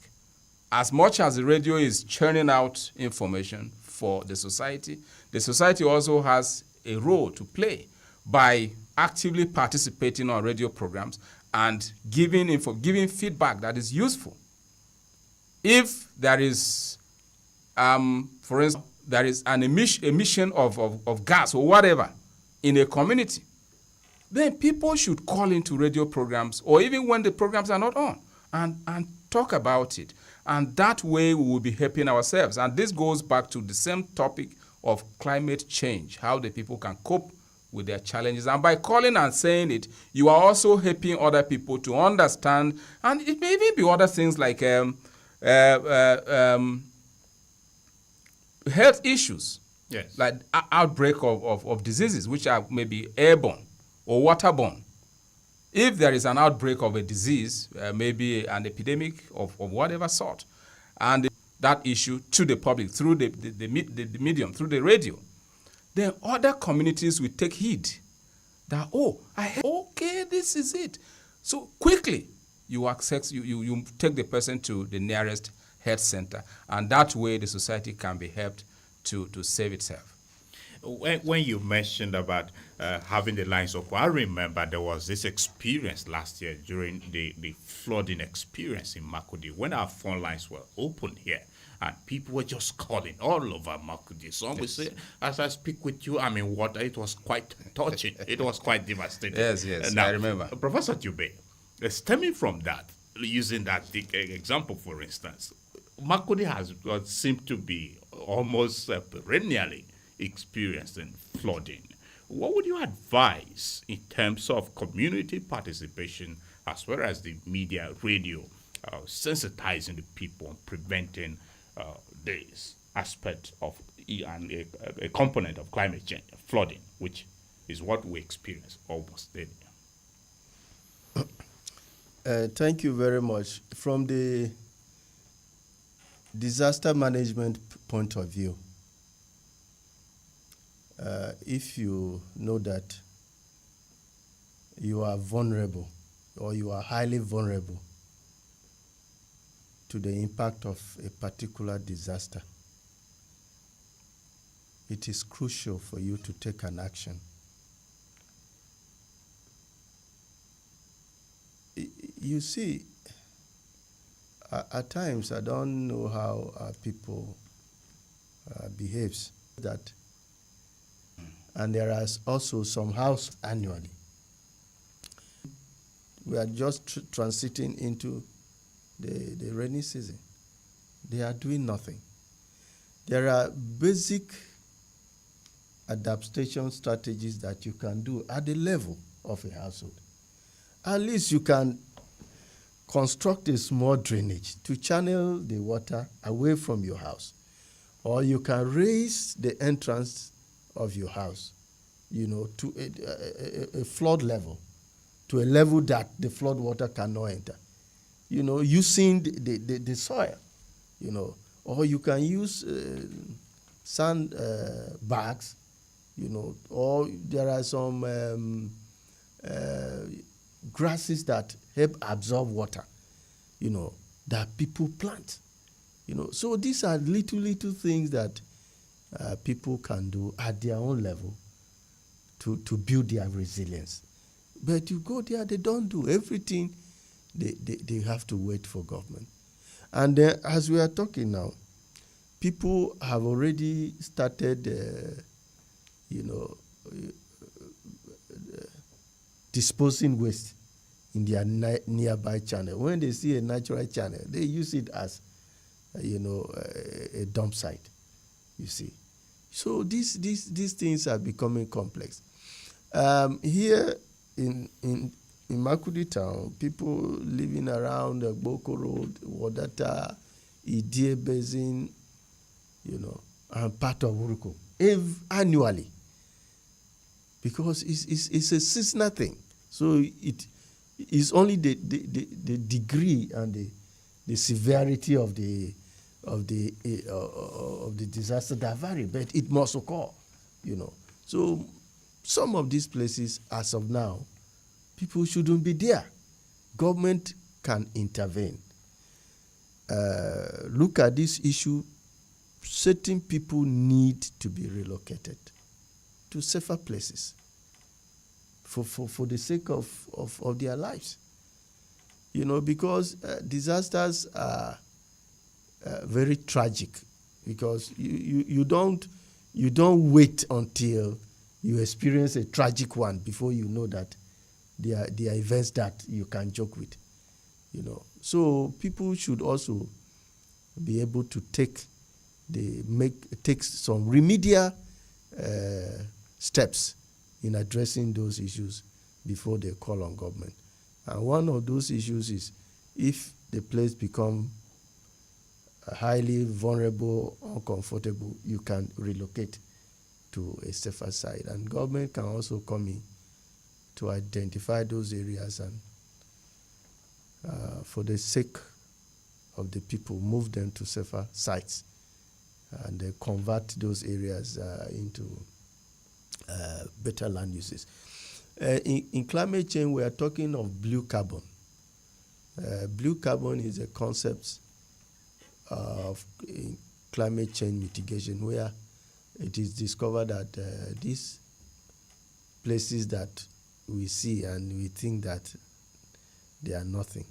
As much as the radio is churning out information for the society also has a role to play by actively participating on radio programs and giving feedback that is useful. If there is, for instance, there is an emission of gas or whatever in a community, then people should call into radio programs, or even when the programs are not on, and talk about it. And that way we will be helping ourselves. And this goes back to the same topic of climate change, how the people can cope with their challenges. And by calling and saying it, you are also helping other people to understand. And it may even be other things like health issues, yes, like outbreak of diseases which are maybe airborne or waterborne. If there is an outbreak of a disease, maybe an epidemic of whatever sort, and that issue to the public through the medium, through the radio, then other communities will take heed that, oh, okay, this is it. So quickly, you access, you take the person to the nearest health center, and that way the society can be helped to save itself. When you mentioned about having the lines open, I remember there was this experience last year during the flooding experience in Makudi when our phone lines were open here. And people were just calling all over Makudi. Some would say, as I speak with you, I'm in water. It was quite touching. It was quite devastating. Yes, Now, I remember. Professor Jube, stemming from that, using that example, for instance, Makudi has seemed to be almost perennially experiencing flooding. What would you advise in terms of community participation as well as the media, radio, sensitizing the people on preventing this aspect of a component of climate change, flooding, which is what we experience almost daily? Thank you very much. From the disaster management point of view, if you know that you are vulnerable or you are highly vulnerable to the impact of a particular disaster, it is crucial for you to take an action. You see, at times I don't know how people behaves that, and there is also some house annually. We are just transiting into the rainy season. They are doing nothing. There are basic adaptation strategies that you can do at the level of a household. At least you can construct a small drainage to channel the water away from your house. Or you can raise the entrance of your house, to a flood level, to a level that the flood water cannot enter. Using the soil, or you can use sand bags, or there are some grasses that help absorb water, that people plant. So these are little things that people can do at their own level to build their resilience. But you go there, they don't do everything. They have to wait for government. And as we are talking now, people have already started, disposing waste in their nearby channel. When they see a natural channel, they use it as, a dump site, you see. So these things are becoming complex. Here in Makudi town, people living around Boko Road, Wadata, Idie Basin, and part of Uruko, annually, because it's a seasonal thing. So it is only the degree and the severity of the disaster that vary, but it must occur, So some of these places, as of now, people shouldn't be there. Government can intervene. Look at this issue. Certain people need to be relocated to safer places for the sake of their lives. Because disasters are very tragic, because you don't wait until you experience a tragic one before you know that they are events that you can joke with. So people should also be able to take some remedial steps in addressing those issues before they call on government. And one of those issues is, if the place become highly vulnerable, uncomfortable, you can relocate to a safer side. And government can also come in to identify those areas and, for the sake of the people, move them to safer sites and convert those areas into better land uses. In climate change, we are talking of blue carbon. Blue carbon is a concept of climate change mitigation where it is discovered that these places that we see and we think that they are nothing,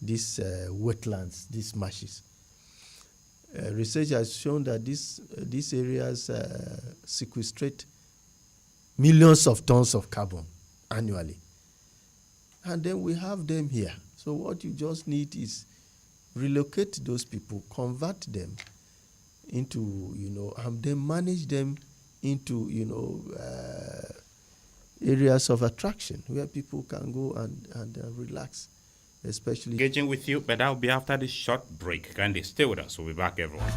these wetlands, these marshes, research has shown that these areas sequestrate millions of tons of carbon annually. And then we have them here. So what you just need is relocate those people, convert them into, and then manage them into, areas of attraction where people can go and relax, especially. Engaging with you, but that'll be after this short break. Kindly stay with us. We'll be back, everyone.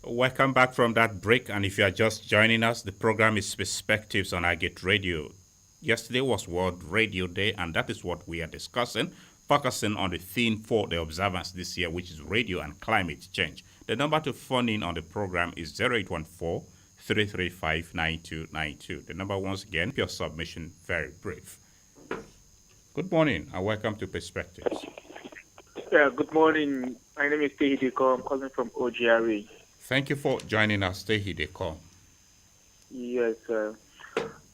Welcome back from that break, and if you are just joining us, the program is Perspectives on Agate Radio. Yesterday was World Radio Day, and that is what we are discussing, focusing on the theme for the observance this year, which is radio and climate change. The number to phone in on the program is 0814-335-9292. The number once again, your submission very brief. Good morning, and welcome to Perspectives. Yeah, good morning. My name is Tehideko. I'm calling from OGRE. Thank you for joining us, Tehideko. Yes, sir.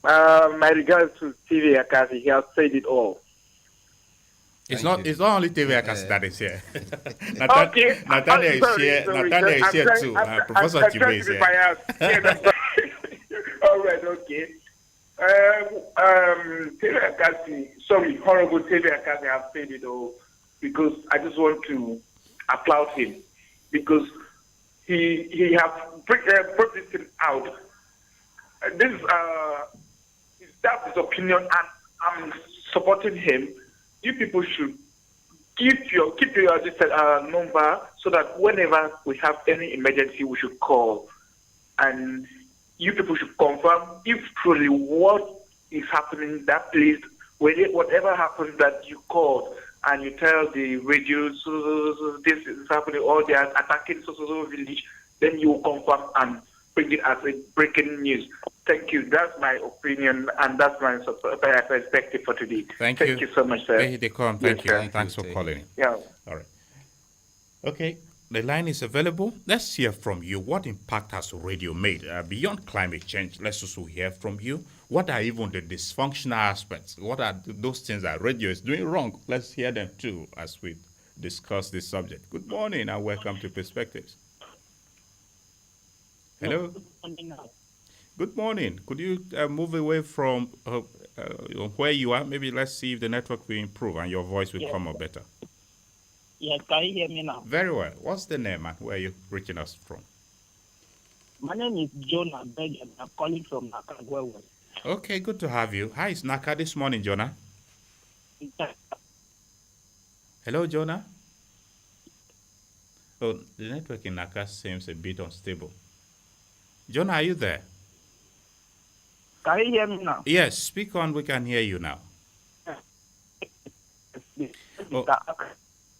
My regards to TV Akasi, he has said it all. It's not only TV Akasi that is here. Okay. Nathaniel is here. Nathaniel is here too. Professor Chibe is here. All right, okay. TV Akasi, sorry, Honorable TV Akasi has said it all, because I just want to applaud him, because he has brought this thing out. That's his opinion, and I'm supporting him. You people should keep your number, so that whenever we have any emergency, we should call, and you people should confirm if truly what is happening in that place, whatever happens, that you called and you tell the radio, so this is happening, or they are attacking so village, then you confirm and bring it as a breaking news. Thank you. That's my opinion, and that's my perspective for today. Thank you so much, sir. Thank you. Thanks for calling. Yeah. All right. Okay, the line is available. Let's hear from you. What impact has radio made? Beyond climate change, let's also hear from you. What are even the dysfunctional aspects? What are those things that radio is doing wrong? Let's hear them too as we discuss this subject. Good morning and welcome to Perspectives. Hello. Good morning. Could you move away from where you are? Maybe let's see if the network will improve and your voice will come up better. Yes, can you hear me now? Very well. What's the name and where are you reaching us from? My name is Jonah Beg, and I'm calling from Nakagwewe. Okay, good to have you. How is Naka this morning, Jonah? Hello, Jonah? Oh, the network in Naka seems a bit unstable. Jonah, are you there? Can you hear me now? Yes, speak on. We can hear you now. Oh,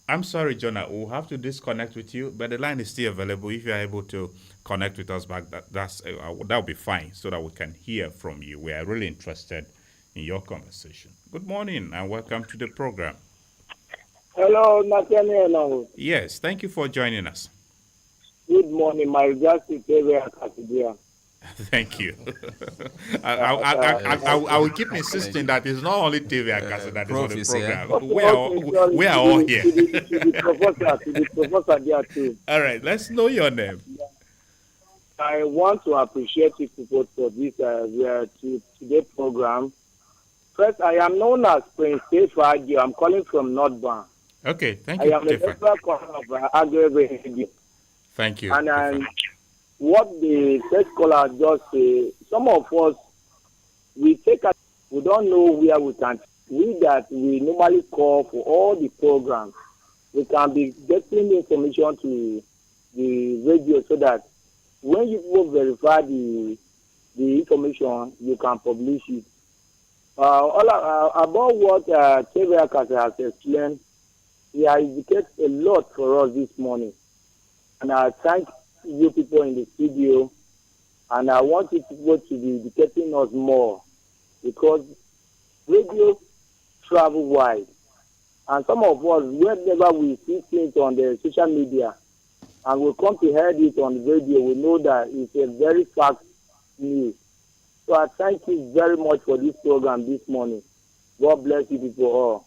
I'm sorry, Jonah. We'll have to disconnect with you, but the line is still available. If you're able to connect with us back, that'll be fine, so that we can hear from you. We are really interested in your conversation. Good morning and welcome to the program. Hello, Nathaniel. Yes, thank you for joining us. Good morning. My regards to TV Akasi. Thank you. I will keep insisting that it's not only TV Akasi that is on the program. We are all here. To the professor there too. All right, let's know your name. I want to appreciate you people for this today program. First, I am known as Prince Tefaji. I'm calling from Northbound. Okay, thank I you, am the Tefa. member of Agri Radio. Thank you. And Tefa. what the first caller just say, some of us, we don't know where we can. We that we normally call for all the programs, we can be getting information to the radio so that when you people verify the information, you can publish it. About what KVR has explained, he has indicated a lot for us this morning. And I thank you people in the studio. And I want you people to be educating us more because radio travel wide. And some of us, whenever we see things on the social media and we come to hear it on the radio, we know that it's a very fact news. So I thank you very much for this program this morning. God bless you people all.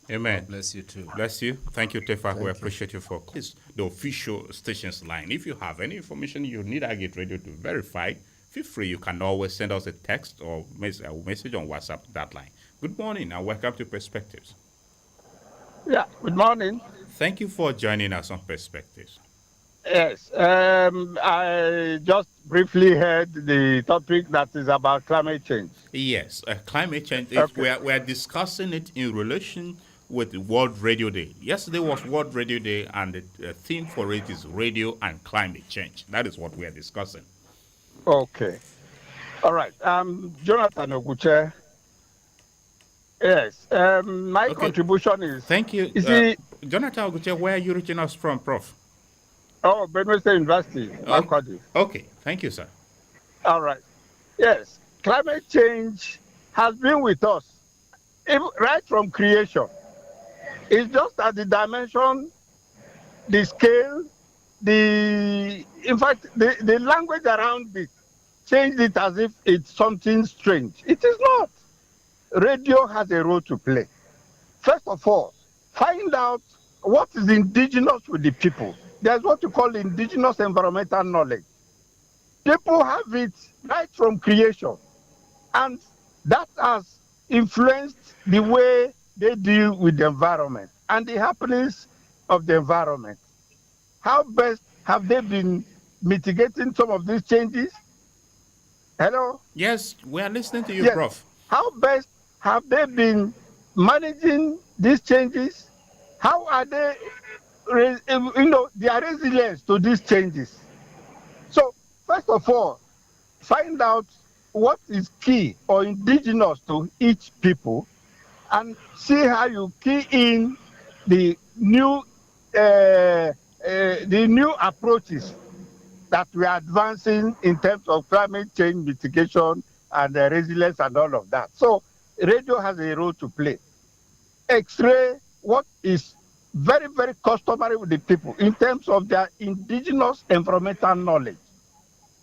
Amen. God bless you too. Bless you. Thank you, Tefa. We appreciate you for this. The official station's line. If you have any information you need Agate Radio to verify, feel free. You can always send us a text or message on WhatsApp, that line. Good morning and welcome to Perspectives. Yeah, good morning. Thank you for joining us on Perspectives. Yes, I just briefly heard the topic that is about climate change. Yes, climate change. Okay. We are discussing it in relation with World Radio Day. Yesterday was World Radio Day, and the theme for it is radio and climate change. That is what we are discussing. Okay. All right. Jonathan Oguche. Yes. My contribution is. Thank you. You see, Jonathan Oguche, where are you reaching us from, Prof? Benue State University. Okay. Thank you, sir. All right. Yes. Climate change has been with us right from creation. It's just that the dimension, the scale, in fact, the language around it changed it as if it's something strange. It is not. Radio has a role to play. First of all, find out what is indigenous with the people. There's what you call indigenous environmental knowledge. People have it right from creation, and that has influenced the way they deal with the environment and the happenings of the environment. How best have they been mitigating some of these changes? Hello? Yes, we are listening to you, Yes. Prof. How best have they been managing these changes? How are they, their resilience to these changes? So, first of all, find out what is key or indigenous to each people and see how you key in the new approaches that we are advancing in terms of climate change mitigation and resilience and all of that. So radio has a role to play. X-ray, what is very, very customary with the people in terms of their indigenous environmental knowledge.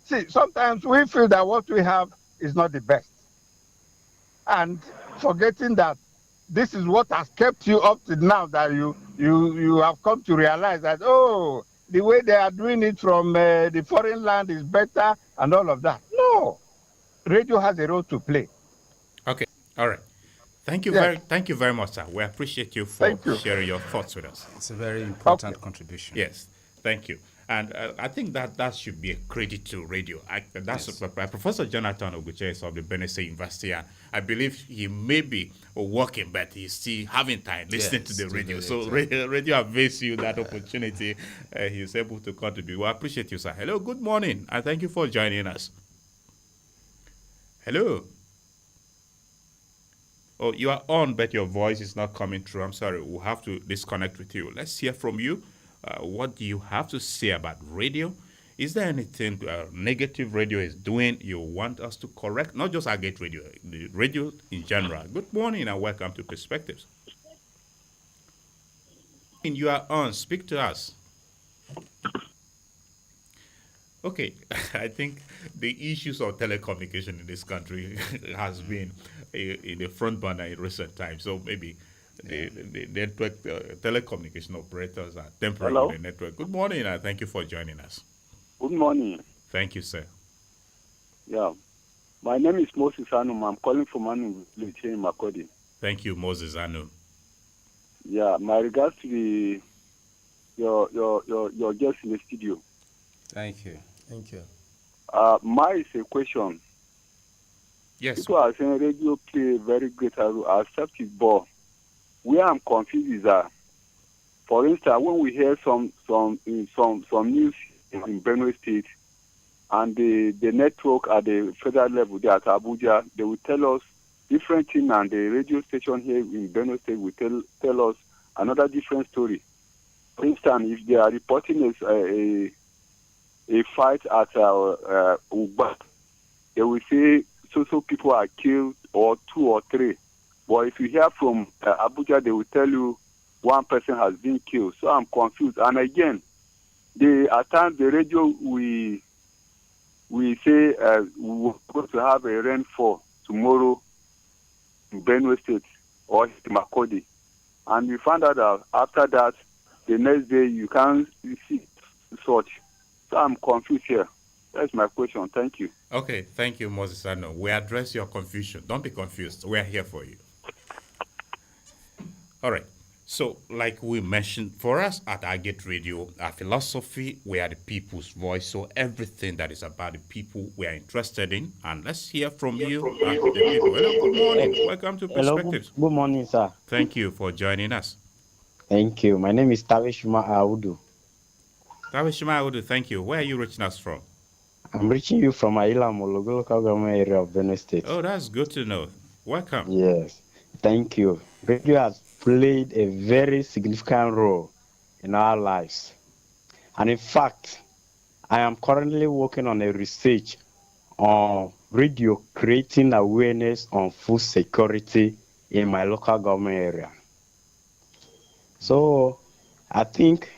See, sometimes we feel that what we have is not the best. And forgetting that this is what has kept you up to now, that you have come to realize that, the way they are doing it from the foreign land is better and all of that. No. Radio has a role to play. Okay. All right. Thank you thank you very much, sir. We appreciate you for sharing your thoughts with us. It's a very important contribution. Yes. Thank you. And I think that should be a credit to radio. Professor Jonathan Oguche is of the Benue State University, and I believe he may be working, but he's still having time listening to the radio. So radio avails you that opportunity. He's able to contribute. We appreciate you, sir. Hello, good morning, and thank you for joining us. Hello. Oh, you are on, but your voice is not coming through. I'm sorry. We'll have to disconnect with you. Let's hear from you. What do you have to say about radio? Is there anything negative radio is doing you want us to correct? Not just Agate Radio, the radio in general. Good morning and welcome to Perspectives. And you are on. Speak to us. Okay, I think the issues of telecommunication in this country has been in the front burner in recent times. So maybe the network telecommunication operators are temporarily on the network. Good morning, and thank you for joining us. Good morning. Thank you, sir. Yeah. My name is Moses Anum. I'm calling from Anu Village here in Makodi. Thank you, Moses Anu. Yeah, my regards to your guest in the studio. Thank you. Thank you. My is a question. Yes. People are saying radio play a very great role. I accept it, but where I'm confused is that, for instance, when we hear some news in Benue State and the network at the federal level, they at Abuja, they will tell us different thing, and the radio station here in Benue State will tell us another different story. For instance, if they are reporting a fight at Ugba, they will say so people are killed, or 2 or 3. But if you hear from Abuja, they will tell you one person has been killed. So I'm confused. And again, at times the radio we say we're going to have a rainfall tomorrow in Benue State or Makodi, and we found out that after that, the next day you can't see such. So I'm confused here. That's my question. Thank you. Okay, thank you, Moses Anu. We address your confusion. Don't be confused. We're here for you. All right. So, like we mentioned, for us at Agate Radio, our philosophy, we are the people's voice. So everything that is about the people we are interested in. And let's hear from you, the people. Hello, good morning. Welcome to Perspectives. Good morning, sir. Thank you for joining us. Thank you. My name is Taweshima Audu. Taweshima Audu, thank you. Where are you reaching us from? I'm reaching you from Aila Mologo local government area of Benue State. Oh, that's good to know. Welcome. Yes. Thank you. Radio has played a very significant role in our lives. And in fact, I am currently working on a research on radio creating awareness on food security in my local government area. So I think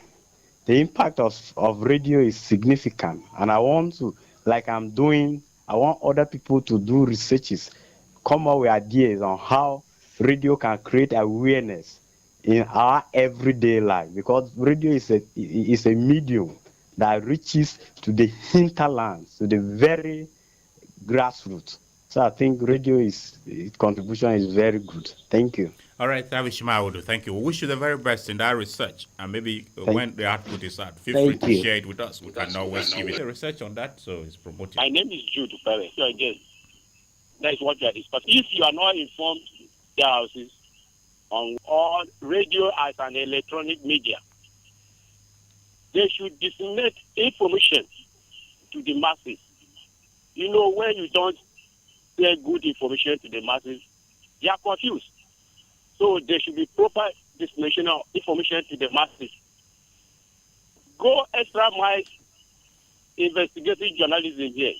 the impact of radio is significant, and I want to, like I'm doing, I want other people to do researches, come up with ideas on how radio can create awareness in our everyday life, because radio is a medium that reaches to the hinterlands, to the very grassroots. So I think its contribution is very good. Thank you. All right, Taweshima Audu, thank you. We wish you the very best in that research. And maybe when the output is out, feel free to share it with us. We can always give it a research on that, so it's promoted. My name is Jude Pere. So again, that is what we are discussing. If you are not informed, the houses on all radio as an electronic media, they should disseminate information to the masses. You know, when you don't share good information to the masses, they are confused. So there should be proper dissemination of information to the masses. Go extra miles investigative journalism here.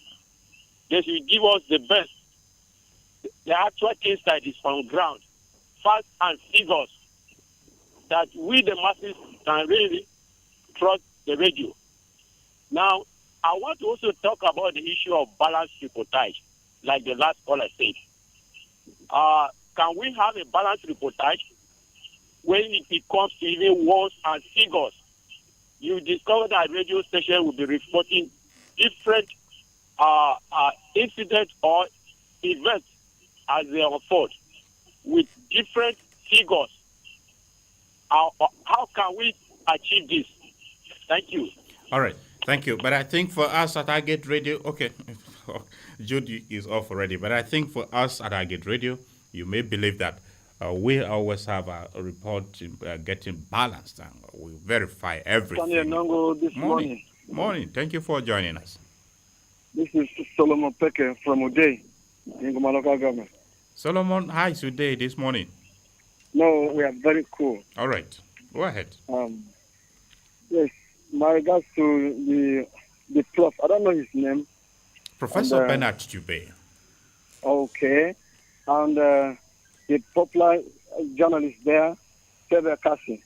They should give us the best, the actual case that is on ground, facts and figures, that we the masses can really trust the radio. Now, I want to also talk about the issue of balanced reportage, like the last caller said. Can we have a balanced reportage when it comes to even words and figures? You discover that radio station will be reporting different incidents or events as they unfold with different figures. How can we achieve this? Thank you. All right. Thank you. But I think for us at Agate Radio, okay, Jude is off already, but I think for us at Agate Radio, you may believe that we always have a report getting balanced, and we verify everything. This morning. Morning. Thank you for joining us. This is Solomon Peke from Uday in Goma local government. Solomon, how is your day this morning? No, we are very cool. All right. Go ahead. Yes, my regards to the prof. I don't know his name. Professor Bernard Tube. Okay. And the popular journalist there, Sebe Kasi.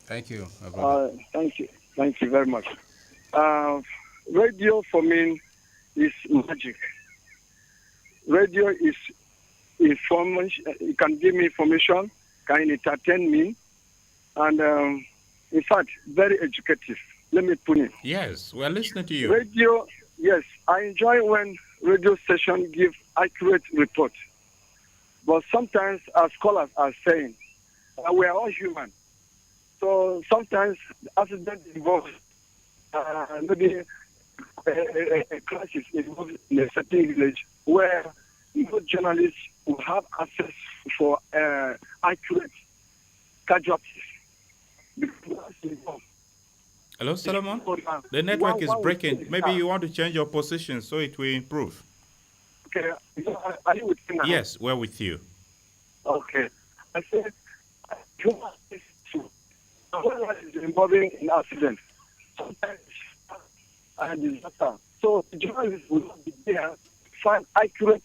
Thank you. Thank you very much. Radio for me is magic. Radio is information. It can give me information, can entertain me, and in fact, very educative. Let me put it. Yes, we are listening to you. Radio, yes, I enjoy when radio stations give accurate report. But sometimes, as scholars are saying, we are all human. So sometimes accident involves maybe a crisis involved in a certain village where no journalists will have access for accurate casualties. Hello, Solomon? The network is breaking. Maybe you want to change your position so it will improve. Okay. Are you with me now? Yes, we're with you. Okay. I said, journalists too. What is involving in accidents? Sometimes disaster. So the journalists will not be there to find accurate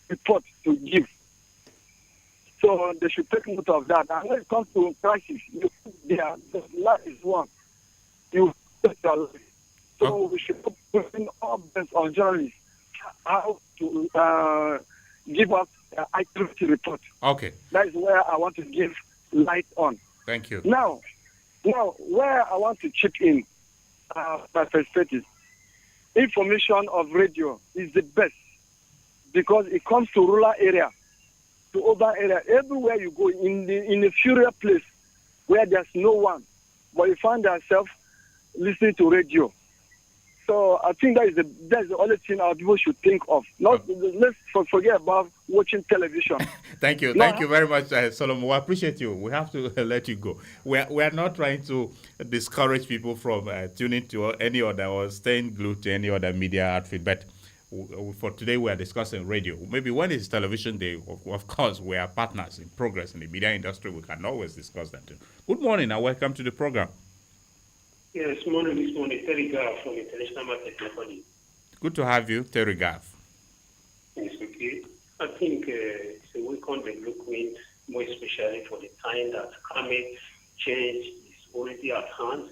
report to give. So they should take note of that. And when it comes to crisis, you there, the life is one. You take your life. So we should put in all best on journalists how to give us accurate report. Okay. That is where I want to give light on. Thank you. Now, where I want to chip in my perspective, information of radio is the best because it comes to rural area, to urban area. Everywhere you go, in a furious place where there's no one, but you find yourself listening to radio. So I think that's the only thing our people should think of. Let's forget about watching television. Thank you. Thank you very much, Solomon. We appreciate you. We have to let you go. We are not trying to discourage people from tuning to any other or staying glued to any other media outfit. But for today, we are discussing radio. Maybe when it's television day, of course, we are partners in progress in the media industry. We can always discuss that too. Good morning and welcome to the program. Yes, this morning, Terry Gav from International Market Company. Good to have you, Terry Gav. Yes, okay. I think it's a welcome development, more especially for the time that climate change is already at hand.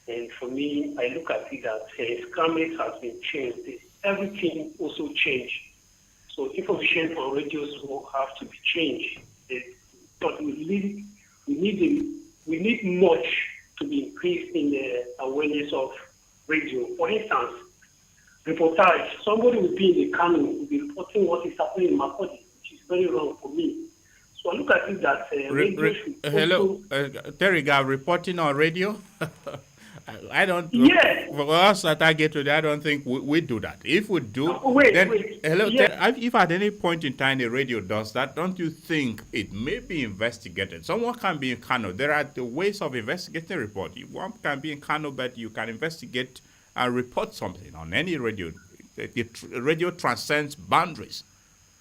And for me, I look at it that as climate has been changed, everything also changed. So information on radios will have to be changed. But we need much to be increased in the awareness of radio. For instance, reportage. Somebody will be in the Kano, will be reporting what is happening in Makodi, which is very wrong for me. So I look at it that radio should hello, Terry Gav, reporting on radio? I don't. Yes. For us at Target today, I don't think we do that. If we do, wait. Hello. Yes. If at any point in time the radio does that, don't you think it may be investigated? Someone can be in Kano. There are the ways of investigating report. One can be in Kano, but you can investigate and report something on any radio. The radio transcends boundaries.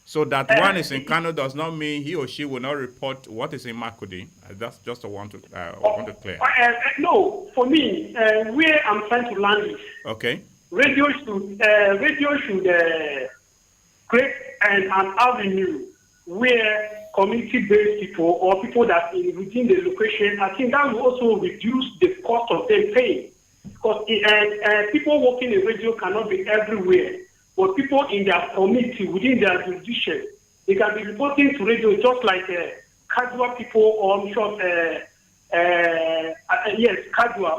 So that one is in Kano does not mean he or she will not report what is in Makudi. That's just want to clear. No, for me, where I'm trying to land is okay. Radio should create an avenue where community-based people or people that are within the location, I think that will also reduce the cost of them paying. Because people working in radio cannot be everywhere. But people in their community, within their jurisdiction, they can be reporting to radio just like casual people or casual,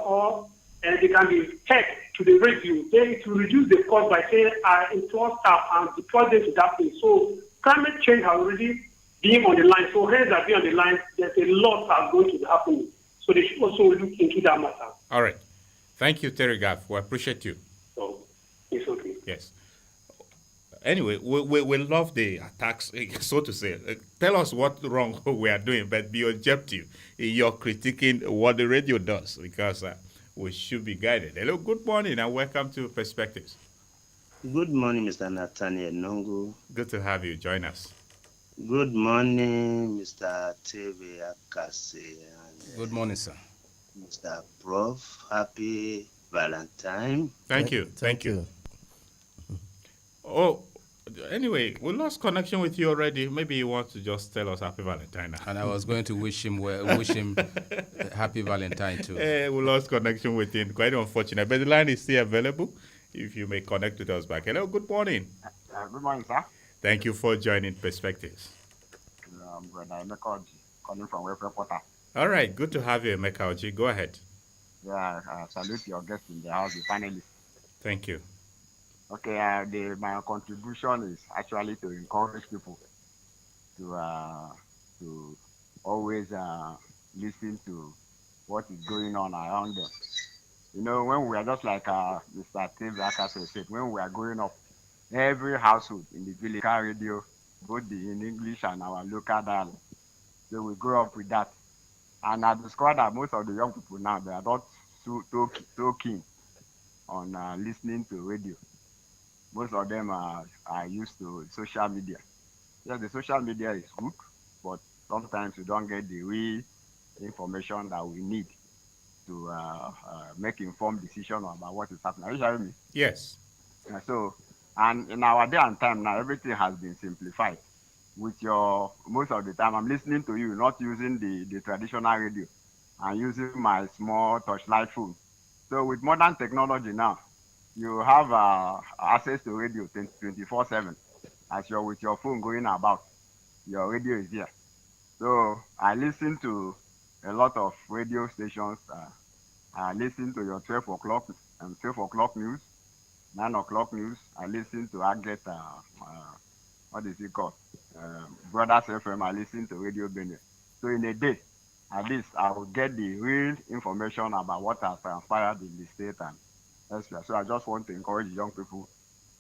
or they can be tech to the radio. Then to reduce the cost by saying employ staff and deploy them to that place. So climate change has already been on the line. So hence that being on the line, there's a lot that's going to be happening. So they should also look into that matter. All right. Thank you, Terry Gav. We appreciate you. So it's okay. Yes. Anyway, we love the attacks, so to say. Tell us what wrong we are doing, but be objective in your critiquing what the radio does, because we should be guided. Hello, good morning, and welcome to Perspectives. Good morning, Mr. Nathaniel Nongo. Good to have you. Join us. Good morning, Mr. Teve Akase. Good morning, sir. Mr. Prof. Happy Valentine. Thank you. Thank you. Oh, anyway, we lost connection with you already. Maybe you want to just tell us Happy Valentine. And I was going to wish him Happy Valentine too. We lost connection with him. Quite unfortunate. But the line is still available. If you may connect with us back. Hello, good morning. Good morning, sir. Thank you for joining Perspectives. Brother Emeka Oji, calling from Welfare Porter. All right, good to have you, Emeka Oji. Go ahead. Yeah, salute your guest in the house, the panelists. Thank you. Okay, my contribution is actually to encourage people to always listen to what is going on around them. You know, when we are just like Mr. Steve Akase said, when we are growing up, every household in the village car radio, both in English and our local dialect. So we grew up with that. And I discovered that most of the young people now, they are not so keen on listening to radio. Most of them are used to social media. Yeah, the social media is good, but sometimes we don't get the real information that we need to make informed decision about what is happening. Are you hearing me? Yes. So, and in our day and time now, everything has been simplified. With your, most of the time, I'm listening to you, not using the traditional radio. I'm using my small touchlight phone. So with modern technology now, you have access to radio 24/7. As you're with your phone going about, your radio is here. So I listen to a lot of radio stations. I listen to your 12 o'clock news, 9 o'clock news. I listen to what is it called? Brothers FM. I listen to Radio Benue. So in a day, at least I will get the real information about what has transpired in the state and elsewhere. So I just want to encourage young people,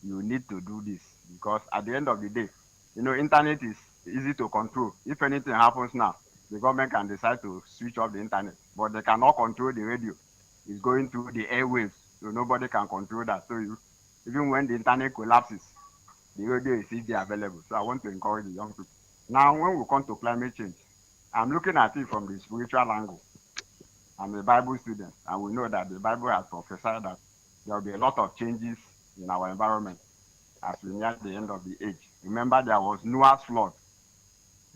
you need to do this, because at the end of the day, you know, internet is easy to control. If anything happens now, the government can decide to switch off the internet, but they cannot control the radio. It's going through the airwaves, so nobody can control that. So even when the internet collapses, the radio is easily available. So I want to encourage the young people. Now, when we come to climate change, I'm looking at it from the spiritual angle. I'm a Bible student, and we know that the Bible has prophesied that there will be a lot of changes in our environment as we near the end of the age. Remember, there was Noah's flood.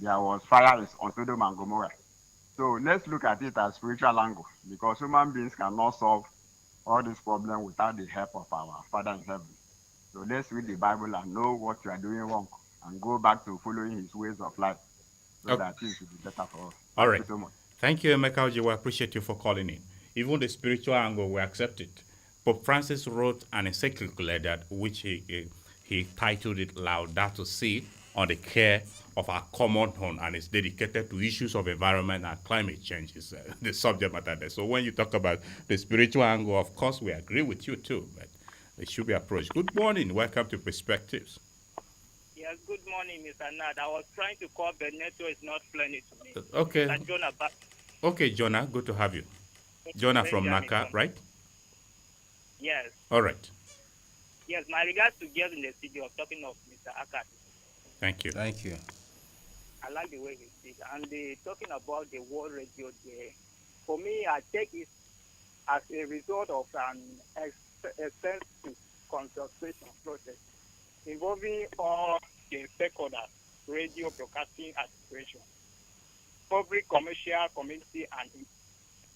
There was fire on Sodom and Gomorrah. So let's look at it as spiritual angle, because human beings cannot solve all these problems without the help of our Father in heaven. So let's read the Bible and know what we are doing wrong and go back to following his ways of life so that things will be better for us. All right. Thank you so much. Thank you, Emeka Oji. We appreciate you for calling in. Even the spiritual angle, we accept it. Pope Francis wrote an encyclical letter which he titled it Laudato Si, on the care of our common home, and it's dedicated to issues of environment and climate change is the subject matter there. So when you talk about the spiritual angle, of course, we agree with you too, but it should be approached. Good morning. Welcome to Perspectives. Yes, good morning, Mr. Nad. I was trying to call, but network is not playing to me. Okay. Mr. Jonah, Okay, Jonah, good to have you. Jonah from Naka, right? Yes. All right. Yes, my regards to guests in the studio of talking of Mr. Akat. Thank you. Thank you. I like the way he speaks. And talking about the World Radio Day, for me, I take it as a result of an extensive consultation process involving all the stakeholders, radio broadcasting association, public, commercial, community, and...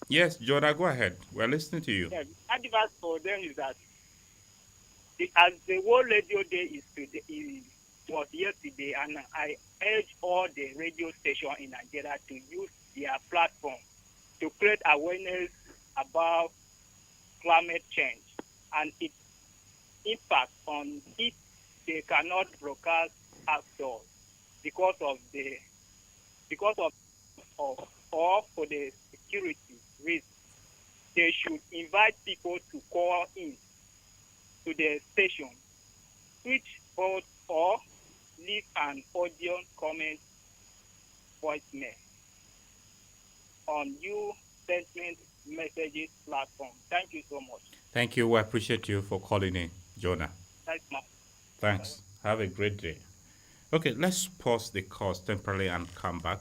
Yes, Jonah, go ahead. We're listening to you. Yes, advice for them is that as the World Radio Day was yesterday, and I urge all the radio stations in Nigeria to use their platform to create awareness about climate change and its impact on if they cannot broadcast outdoors because of or for the security risk. They should invite people to call in to the station, switchboard, or leave an audio comment voicemail on you sentiment messages platform. Thank you so much. Thank you. We appreciate you for calling in, Jonah. Thanks. Have a great day. Okay, let's pause the calls temporarily and come back.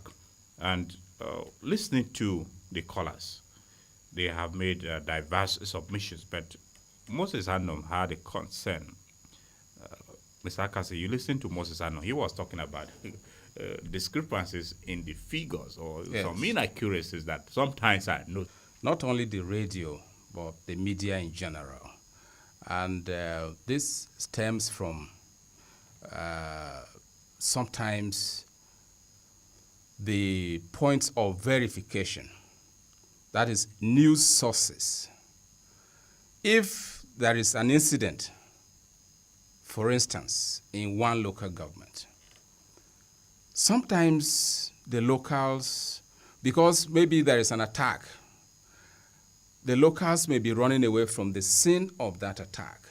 And listening to the callers, they have made diverse submissions, but Moses Anom had a concern. Mr. Akase, you listened to Moses Anom. He was talking about discrepancies in the figures or some inaccuracies that sometimes I know. Not only the radio, but the media in general. And this stems from sometimes the points of verification, that is news sources. If there is an incident for instance, in one local government, sometimes the locals, because maybe there is an attack, the locals may be running away from the scene of that attack.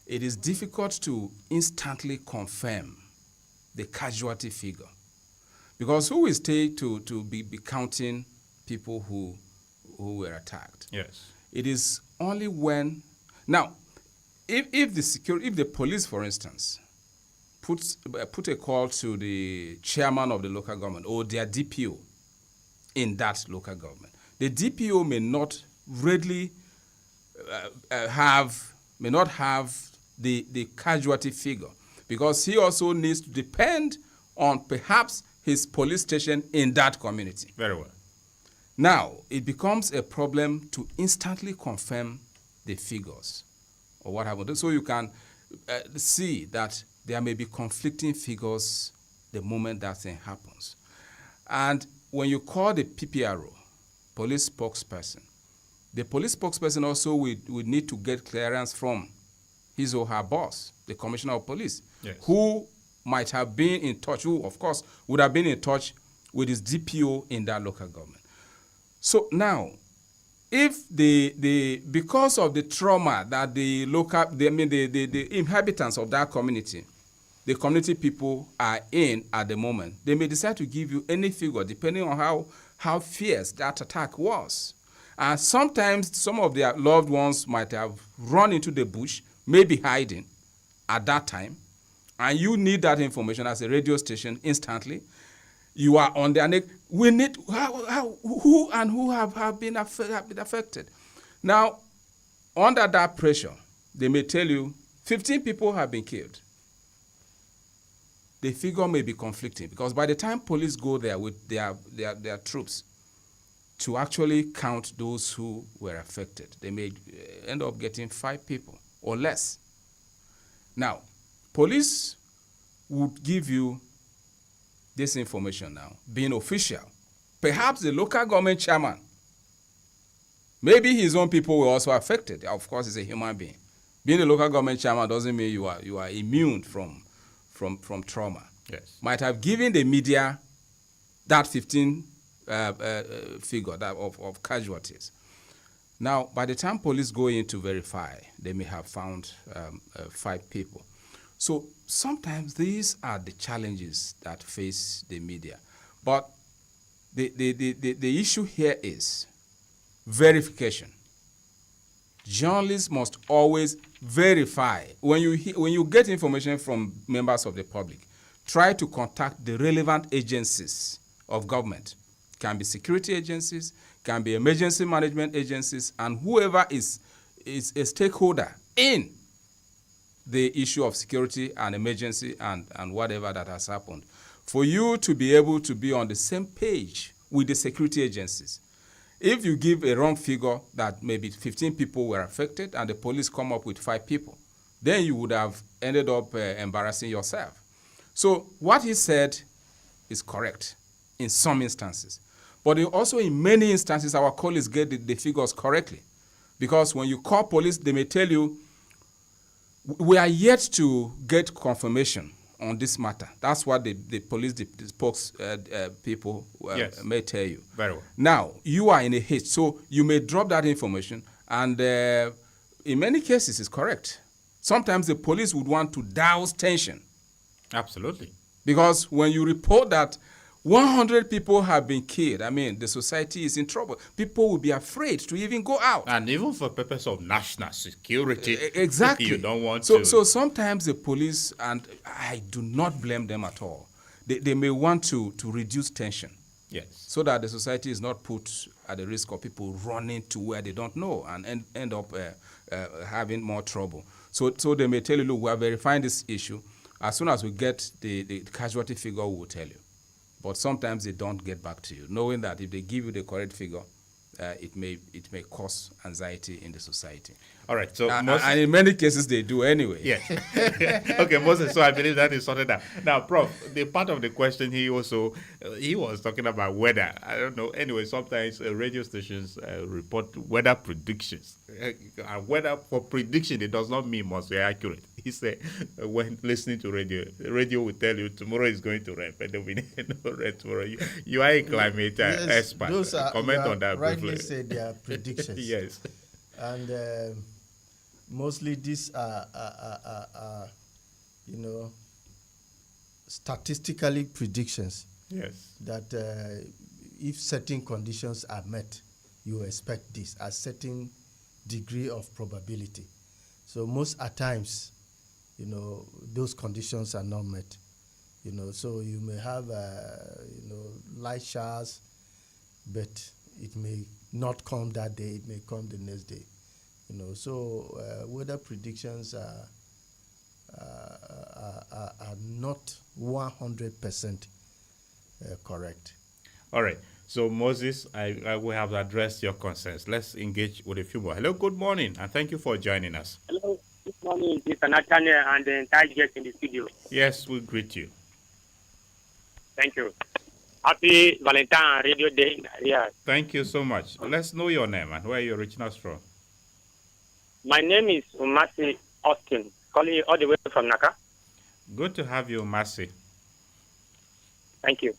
It is difficult to instantly confirm the casualty figure, because who will stay to be counting people who were attacked? Yes. It is only when now, if the police, for instance, put a call to the chairman of the local government or their DPO in that local government, the DPO may not readily have the casualty figure, because he also needs to depend on perhaps his police station in that community. Very well. Now, it becomes a problem to instantly confirm the figures or what happened. So you can see that there may be conflicting figures the moment that thing happens. And when you call the PPRO, police spokesperson, the police spokesperson also would need to get clearance from his or her boss, the commissioner of police, yes, who might have been in touch, who of course would have been in touch with his DPO in that local government. So now, if because of the trauma that the inhabitants of that community, the community people are in at the moment, they may decide to give you any figure depending on how fierce that attack was. And sometimes some of their loved ones might have run into the bush, maybe hiding at that time, and you need that information as a radio station instantly. You are on their neck. We need who have been affected. Now, under that pressure, they may tell you 15 people have been killed. The figure may be conflicting, because by the time police go there with their troops to actually count those who were affected, they may end up getting 5 people or less. Now, police would give you this information now, being official. Perhaps the local government chairman, maybe his own people were also affected. Of course, he's a human being. Being a local government chairman doesn't mean you are immune from trauma. Yes. Might have given the media that 15 figure of casualties. Now, by the time police go in to verify, they may have found 5 people. So sometimes these are the challenges that face the media. But the issue here is verification. Journalists must always verify. When you get information from members of the public, try to contact the relevant agencies of government. Can be security agencies, can be emergency management agencies, and whoever is a stakeholder in the issue of security and emergency and whatever that has happened, for you to be able to be on the same page with the security agencies. If you give a wrong figure that maybe 15 people were affected and the police come up with 5 people, then you would have ended up embarrassing yourself. So what he said is correct in some instances. But also in many instances, our colleagues get the figures correctly. Because when you call police, they may tell you, we are yet to get confirmation on this matter. That's what the police people yes, may tell you. Very well. Now, you are in a haste, so you may drop that information, and in many cases, it's correct. Sometimes the police would want to douse tension. Absolutely. Because when you report that 100 people have been killed, I mean, the society is in trouble. People will be afraid to even go out. And even for purpose of national security, exactly. You don't want to. So sometimes the police, and I do not blame them at all, they may want to reduce tension. Yes. So that the society is not put at the risk of people running to where they don't know and end up having more trouble. So they may tell you, look, we are verifying this issue. As soon as we get the casualty figure, we will tell you. But sometimes they don't get back to you, knowing that if they give you the correct figure, it may cause anxiety in the society. All right. So and in many cases they do anyway. Yeah. Okay, Moses. So I believe that is sorted out. Now, Prof, the part of the question he also he was talking about weather. I don't know. Anyway, sometimes radio stations report weather predictions. And weather for prediction, it does not mean must be accurate. He said when listening to radio, the radio will tell you tomorrow is going to rain, but there will be no rain tomorrow. You are a climate expert. Those are, comment on that rightly briefly. said they are predictions. Yes. And mostly these are, statistically predictions. Yes. That if certain conditions are met, you expect this, a certain degree of probability. So most at times, those conditions are not met. So you may have, light showers, but it may not come that day, it may come the next day. So weather predictions are not 100% correct. All right. So Moses, I will have addressed your concerns. Let's engage with a few more. Hello, good morning, and thank you for joining us. Hello, good morning, Mr. Nathaniel and the entire guest in the studio. Yes, we greet you. Thank you. Happy Valentine Radio Day. Yeah. Thank you so much. Let's know your name and where you're reaching us from. My name is Umasi Austin, calling you all the way from Naka. Good to have you, Umasi. Thank you.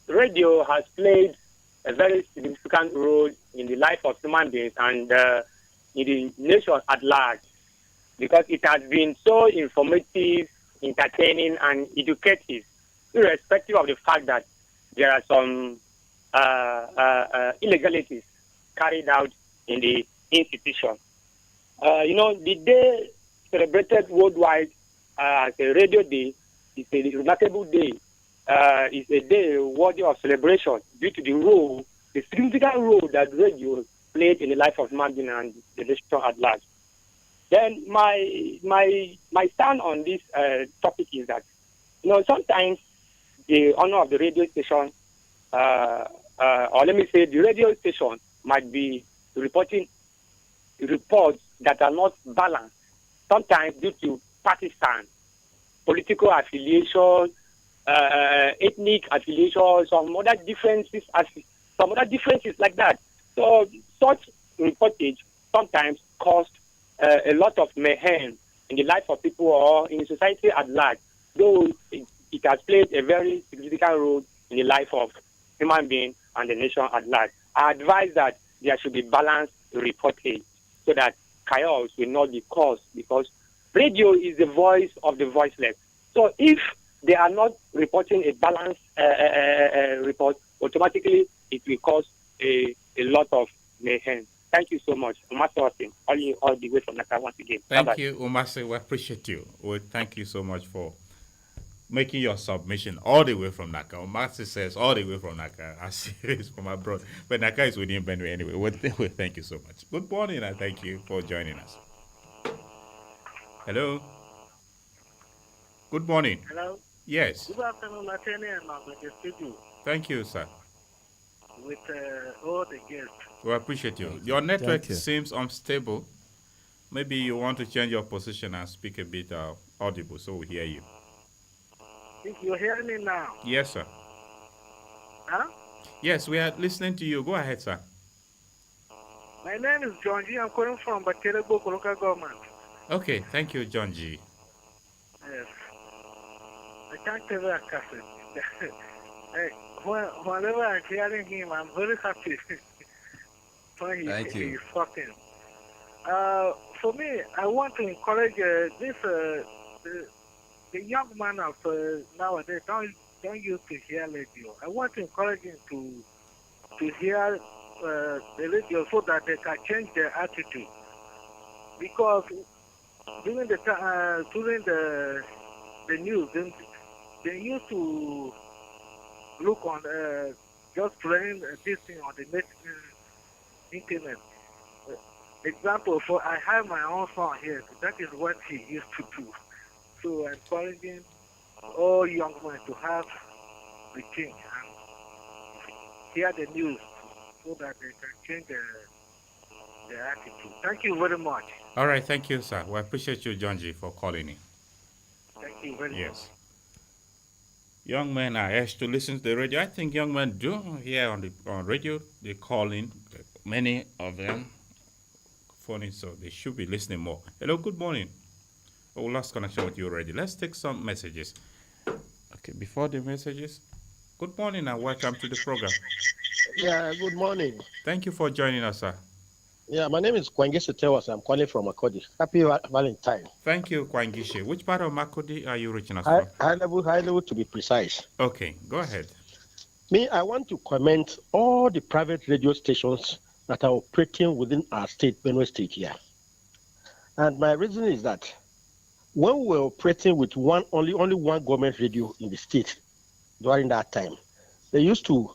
Radio has played a very significant role in the life of human beings and in the nation at large, because it has been so informative, entertaining, and educative, irrespective of the fact that there are some illegalities carried out in the institution. The day celebrated worldwide as a radio day is a remarkable day. It's a day worthy of celebration due to the significant role that radio played in the life of human being and the nation at large. Then my stand on this topic is that, sometimes the owner of the radio station, or let me say the radio station, might be reporting reports that are not balanced, sometimes due to partisan, political affiliation, ethnic affiliation, some other differences like that. So such reportage sometimes caused a lot of mayhem in the life of people or in society at large, though it has played a very significant role in the life of human beings and the nation at large. I advise that there should be balanced reporting so that chaos will not be caused, because radio is the voice of the voiceless. So if they are not reporting a balanced report, automatically it will cause a lot of mayhem. Thank you so much. Umasi Austin, all the way from Naka once again. Thank Bye-bye. you, Umasi. We appreciate you. We thank you so much for making your submission all the way from Naka. Umasi says all the way from Naka. I see it's from abroad. But Naka is within Benue anyway. We thank you so much. Good morning, and thank you for joining us. Hello. Good morning. Hello. Yes. Good afternoon, Nathaniel, and the studio. Thank you, sir. With all the guests. We appreciate you. Your network seems unstable. Maybe you want to change your position and speak a bit audible so we hear you. If you hear me now. Yes, sir. Huh? Yes, we are listening to you. Go ahead, sir. My name is John G. I'm calling from Bakelebo local government. Okay, thank you, John G. Yes. I can't tell you a cassette. Whenever I'm hearing him, I'm very happy. Thank you. He's talking. For me, I want to encourage the young man of nowadays don't used to hear radio. I want to encourage him to hear the radio so that they can change their attitude. Because during the news, they used to look on just playing this thing on the internet. Example, for I have my own son here. That is what he used to do. So encouraging all young men to have the king and hear the news so that they can change their attitude. Thank you very much. All right, thank you, sir. We appreciate you, John G, for calling in. Thank you very much. Yes. Young men are asked to listen to the radio. I think young men do here on radio. They call in, many of them phoning, so they should be listening more. Hello, good morning. Oh, lost connection with you already. Let's take some messages. Okay, before the messages, good morning and welcome to the program. Yeah, good morning. Thank you for joining us, sir. Yeah, my name is Kwangishe Tewas. I'm calling from Makodi. Happy Valentine. Thank you, Kwangishe. Which part of Makodi are you reaching us High, from? high level to be precise. Okay, go ahead. Me, I want to commend all the private radio stations that are operating within our state, Benue State here. And my reason is that when we were operating with only one government radio in the state during that time, they used to,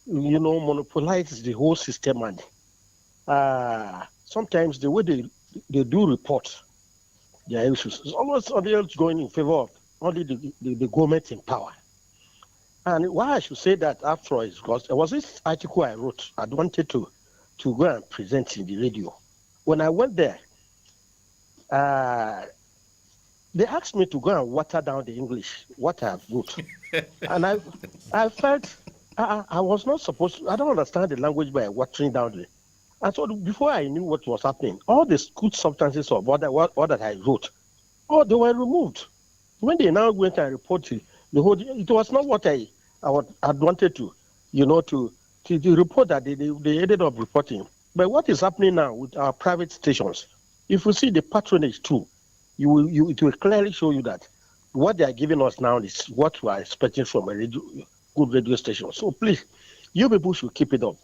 monopolize the whole system, and sometimes the way they do report their issues is almost going in favor of only the government in power. And why I should say that after all is because there was this article I wrote. I wanted to go and present in the radio. When I went there, they asked me to go and water down the English, what I have wrote. And I felt I was not supposed to, I don't understand the language by watering down the. And so before I knew what was happening, all the good substances of what that I wrote, they were removed. When they now went and reported the whole, it was not what I wanted to, to report that they ended up reporting. But what is happening now with our private stations, if you see the patronage too, it will clearly show you that what they are giving us now is what we are expecting from a good radio station. So please, you people should keep it up.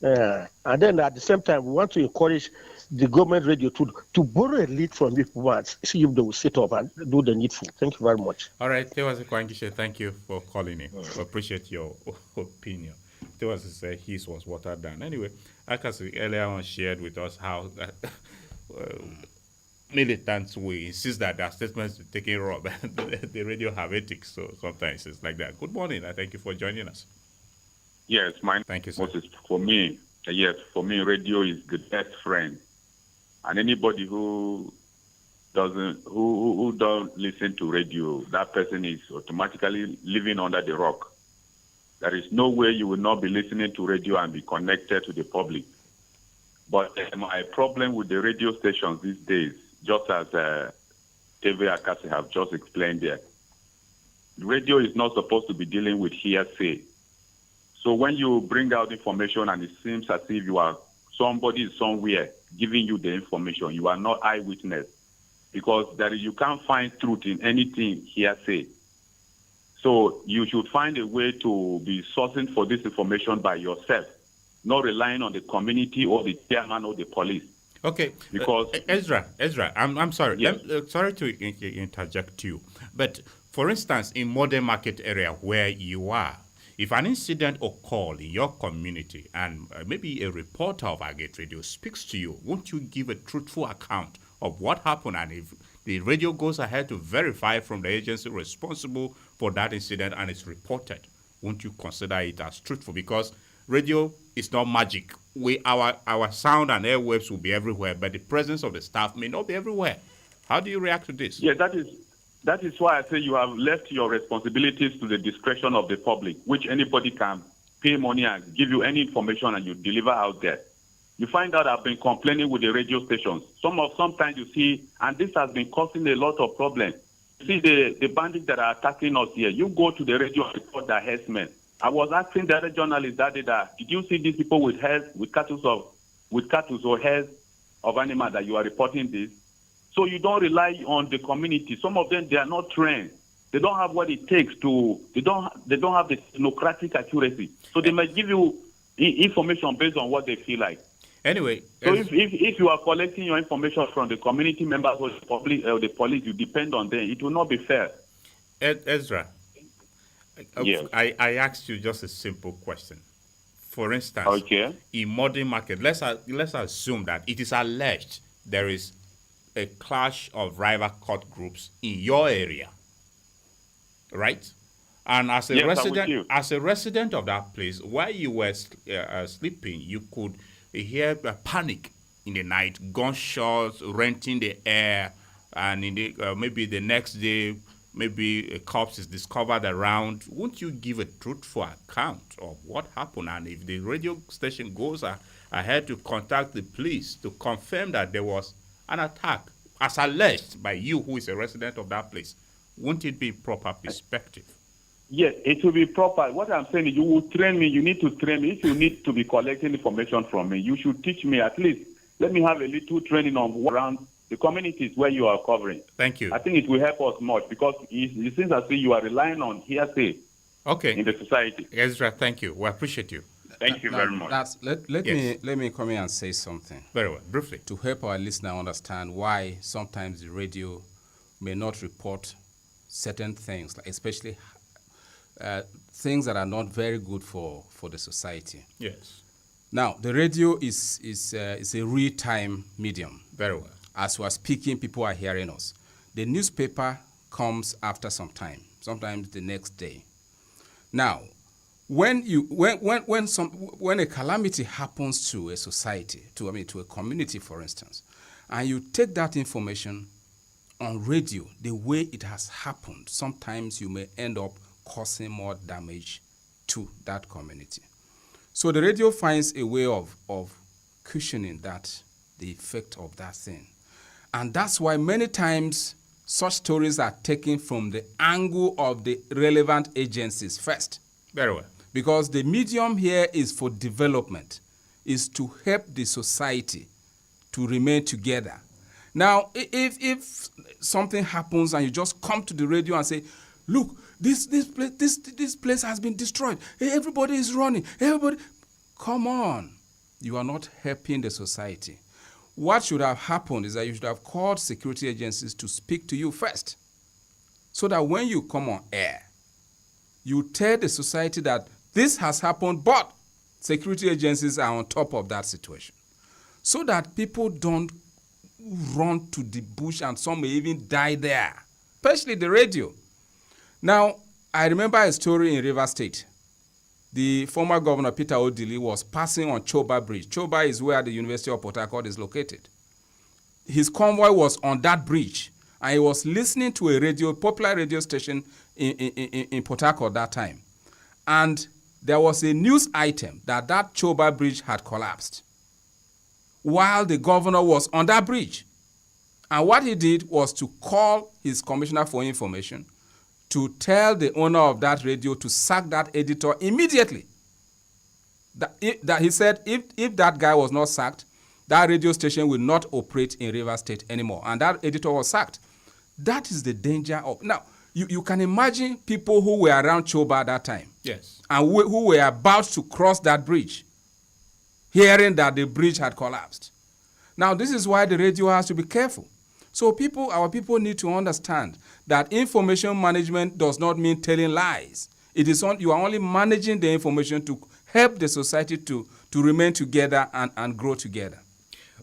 And then at the same time, we want to encourage the government radio to borrow a lead from people and see if they will sit up and do the needful. Thank you very much. All right, Tewasi Kwangishe, thank you for calling in. We appreciate your opinion. Tewasi said his was watered down. Anyway, Akasi earlier on shared with us how militants will insist that their statements are taken raw, but the radio have ethics, so sometimes it's like that. Good morning, and thank you for joining us. Yes, thank you, sir. For me, radio is the best friend, and anybody who don't listen to radio, that person is automatically living under the rock. There is no way you will not be listening to radio and be connected to the public. But my problem with the radio stations these days, just as TV Akasi have just explained there, radio is not supposed to be dealing with hearsay. So when you bring out information and it seems as if somebody somewhere giving you the information, you are not eyewitness, because you can't find truth in anything hearsay. So you should find a way to be sourcing for this information by yourself, not relying on the community or the chairman or the police. Okay, because Ezra, I'm sorry. Yes. Sorry to interject you, but for instance, in Modern Market area where you are, if an incident occurs in your community and maybe a reporter of Agate Radio speaks to you, won't you give a truthful account of what happened? And if the radio goes ahead to verify from the agency responsible for that incident and it's reported, won't you consider it as truthful? Because radio is not magic. Our sound and airwaves will be everywhere, but the presence of the staff may not be everywhere. How do you react to this? Yeah, that is why I say you have left your responsibilities to the discretion of the public, which anybody can pay money and give you any information and you deliver out there. You find out I've been complaining with the radio stations. Sometimes you see, and this has been causing a lot of problems. You see the bandits that are attacking us here. You go to the radio and report their herdsmen. I was asking the other journalist that day did you see these people with cattle or heads of animals that you are reporting this? So you don't rely on the community. Some of them, they are not trained. They don't have what it takes they don't have the technocratic accuracy. So they might give you information based on what they feel like. Anyway, so if you are collecting your information from the community members or the public or the police, you depend on them. It will not be fair. Ezra, yes. I asked you just a simple question. For instance, in Modern Market, let's assume that it is alleged there is a clash of rival court groups in your area, right? And as a resident of that place, while you were sleeping, you could hear a panic in the night, gunshots, renting the air, and in the, maybe the next day, maybe a corpse is discovered around, won't you give a truthful account of what happened? And if the radio station goes ahead to contact the police to confirm that there was an attack, as alleged by you who is a resident of that place, won't it be proper perspective? Yes, it will be proper. What I'm saying is you will train me. You need to train me. If you need to be collecting information from me, you should teach me at least. Let me have a little training on around the communities where you are covering. Thank you. I think it will help us much because it seems as if you are relying on hearsay in the society. Ezra, thank you. We appreciate you. Thank you very much. Let me come in and say something. Very well, briefly. To help our listener understand why sometimes the radio may not report certain things, like especially things that are not very good for the society. Yes. Now, the radio is a real-time medium. Very well. As we are speaking, people are hearing us. The newspaper comes after some time, sometimes the next day. Now, when a calamity happens to a society, to a community, for instance, and you take that information on radio, the way it has happened, sometimes you may end up causing more damage to that community. So the radio finds a way of cushioning the effect of that thing. And that's why many times such stories are taken from the angle of the relevant agencies first. Very well. Because the medium here is for development, is to help the society to remain together. Now, if something happens and you just come to the radio and say, look, this place has been destroyed. Everybody is running. Everybody, come on. You are not helping the society. What should have happened is that you should have called security agencies to speak to you first, so that when you come on air, you tell the society that this has happened, but security agencies are on top of that situation, so that people don't run to the bush and some may even die there, especially the radio. Now, I remember a story in Rivers State. The former governor, Peter Odili, was passing on Choba Bridge. Choba is where the University of Port Harcourt is located. His convoy was on that bridge, and he was listening to a popular radio station in Port Harcourt that time. And there was a news item that Choba Bridge had collapsed while the governor was on that bridge. And what he did was to call his commissioner for information to tell the owner of that radio to sack that editor immediately. That he said if that guy was not sacked, that radio station will not operate in Rivers State anymore. And that editor was sacked. That is the danger of... Now, you can imagine people who were around Choba at that time. Yes. And who were about to cross that bridge, hearing that the bridge had collapsed. Now, this is why the radio has to be careful. So our people need to understand that information management does not mean telling lies. You are only managing the information to help the society to remain together and grow together.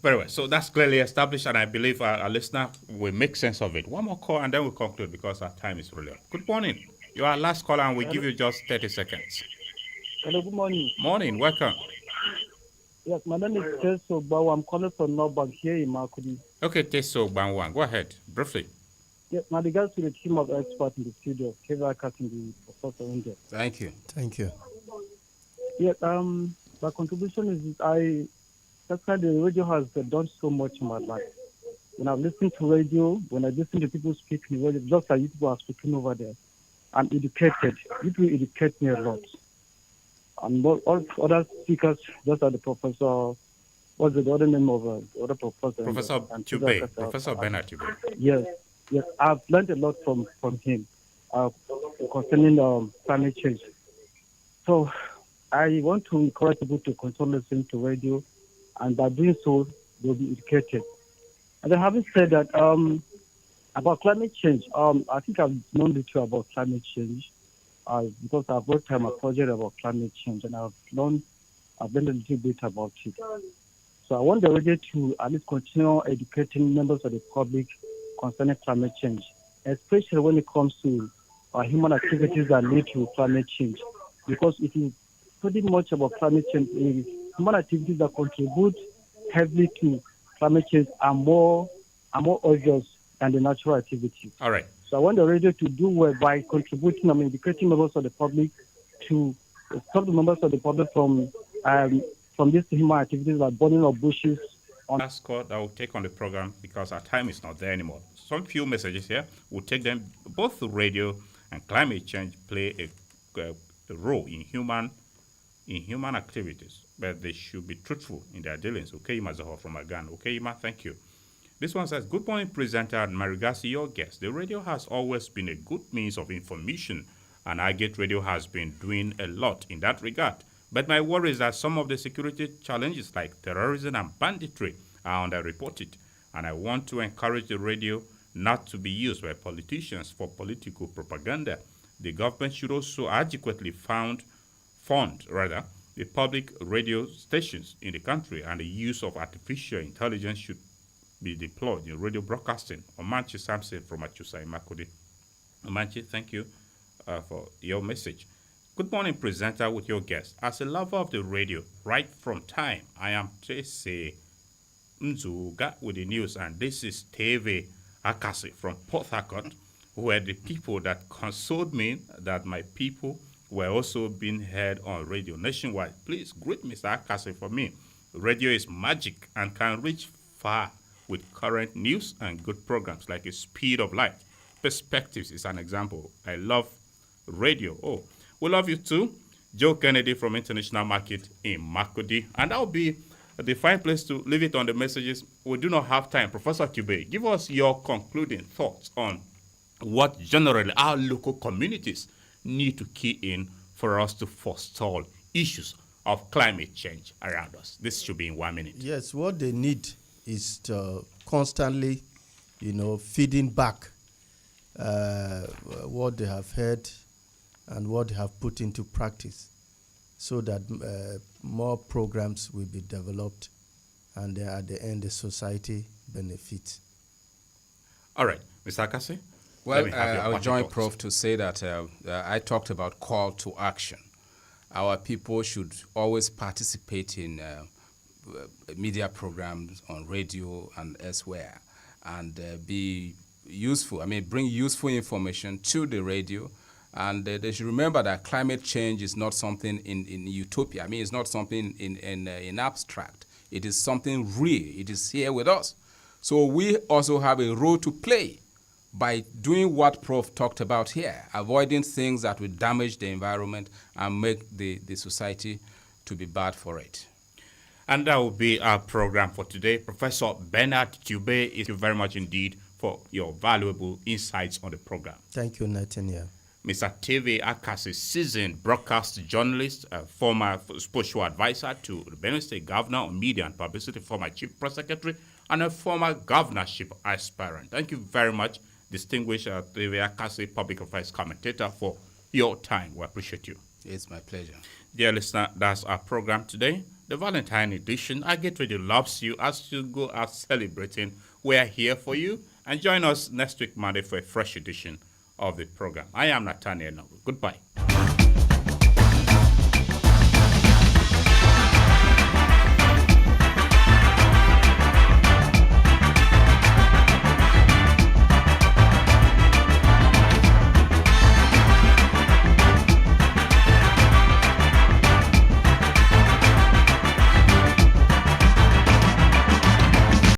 Very well. So that's clearly established, and I believe our listener will make sense of it. One more call, and then we'll conclude because our time is really up. Good morning. You are our last caller, and we'll give you just 30 seconds. Hello, good morning. Morning. Welcome. Yes, my name is Teso Bawa. I'm calling from Norbank here in Makudi. Okay, Teso Bawa. Go ahead, briefly. Yes, my regards to the team of experts in the studio, Kevin Casting, the Professor India. Thank you. Thank you. Yes, my contribution is that's why the radio has done so much in my life. When I listen to radio, when I listen to people speaking radio, just like you people are speaking over there, I'm educated. You people educate me a lot. And all other speakers, just like the professor, what's the other name of the other professor? Professor Tube, Professor Bernard Tube. Yes, I've learned a lot from him concerning climate change. So I want to encourage people to continue listening to radio, and by doing so, they'll be educated. And then having said that, about climate change, I think I've known the truth about climate change. Because I've worked on a project about climate change, and I've learned a little bit about it. So I want the radio to at least continue educating members of the public concerning climate change, especially when it comes to human activities that lead to climate change. Because it is pretty much about climate change, human activities that contribute heavily to climate change are more obvious than the natural activities. All right. So I want the radio to do well by contributing, educating members of the public to stop the members of the public from these human activities like burning of bushes. Last call that will take on the program because our time is not there anymore. Some few messages here. We'll take them. Both the radio and climate change play a role in human activities, but they should be truthful in their dealings. Okeyima Zaho from Agan. Okeyima, thank you. This one says, good morning, presenter and my regards to your guest. The radio has always been a good means of information, and iGate Radio has been doing a lot in that regard. But my worry is that some of the security challenges like terrorism and banditry are underreported, and I want to encourage the radio not to be used by politicians for political propaganda. The government should also adequately fund the public radio stations in the country, and the use of artificial intelligence should be deployed in radio broadcasting. Omanche Samson from Achusai Makodi. Omanche, thank you for your message. Good morning, presenter, with your guest. As a lover of the radio, right from time, I am Tracy Nzuga with the news, and this is Teve Akasi from Port Harcourt, who were the people that consoled me that my people were also being heard on radio nationwide. Please greet Mr. Akasi for me. Radio is magic and can reach far with current news and good programs like A Speed of Light. Perspectives is an example. I love radio. Oh, we love you too. Joe Kennedy from International Market in Makodi. And that will be the fine place to leave it on the messages. We do not have time. Professor Tube, give us your concluding thoughts on what generally our local communities need to key in for us to forestall issues of climate change around us. This should be in 1 minute. Yes, what they need is to constantly, feeding back what they have heard and what they have put into practice, so that more programs will be developed, and at the end, the society benefits. All right, Mr. Akasi? Well, I'll join Prof to say that I talked about call to action. Our people should always participate in media programs on radio and elsewhere, and be useful. Bring useful information to the radio, and they should remember that climate change is not something in utopia. It's not something in abstract. It is something real. It is here with us. So we also have a role to play by doing what Prof talked about here, avoiding things that will damage the environment and make the society to be bad for it. And that will be our program for today. Professor Bernard Tube, thank you very much indeed for your valuable insights on the program. Thank you, Nathaniel. Mr. Teve Akasi, seasoned broadcast journalist, former spiritual advisor to the Benue State Governor on Media and Publicity, former Chief Press Secretary, and a former governorship aspirant. Thank you very much, distinguished Teve Akasi, public affairs commentator, for your time. We appreciate you. It's my pleasure. Dear listener, that's our program today. The Valentine edition. iGate Radio loves you as you go out celebrating. We are here for you. And join us next week, Monday, for a fresh edition of the program. I am Nathaniel Noble. Goodbye.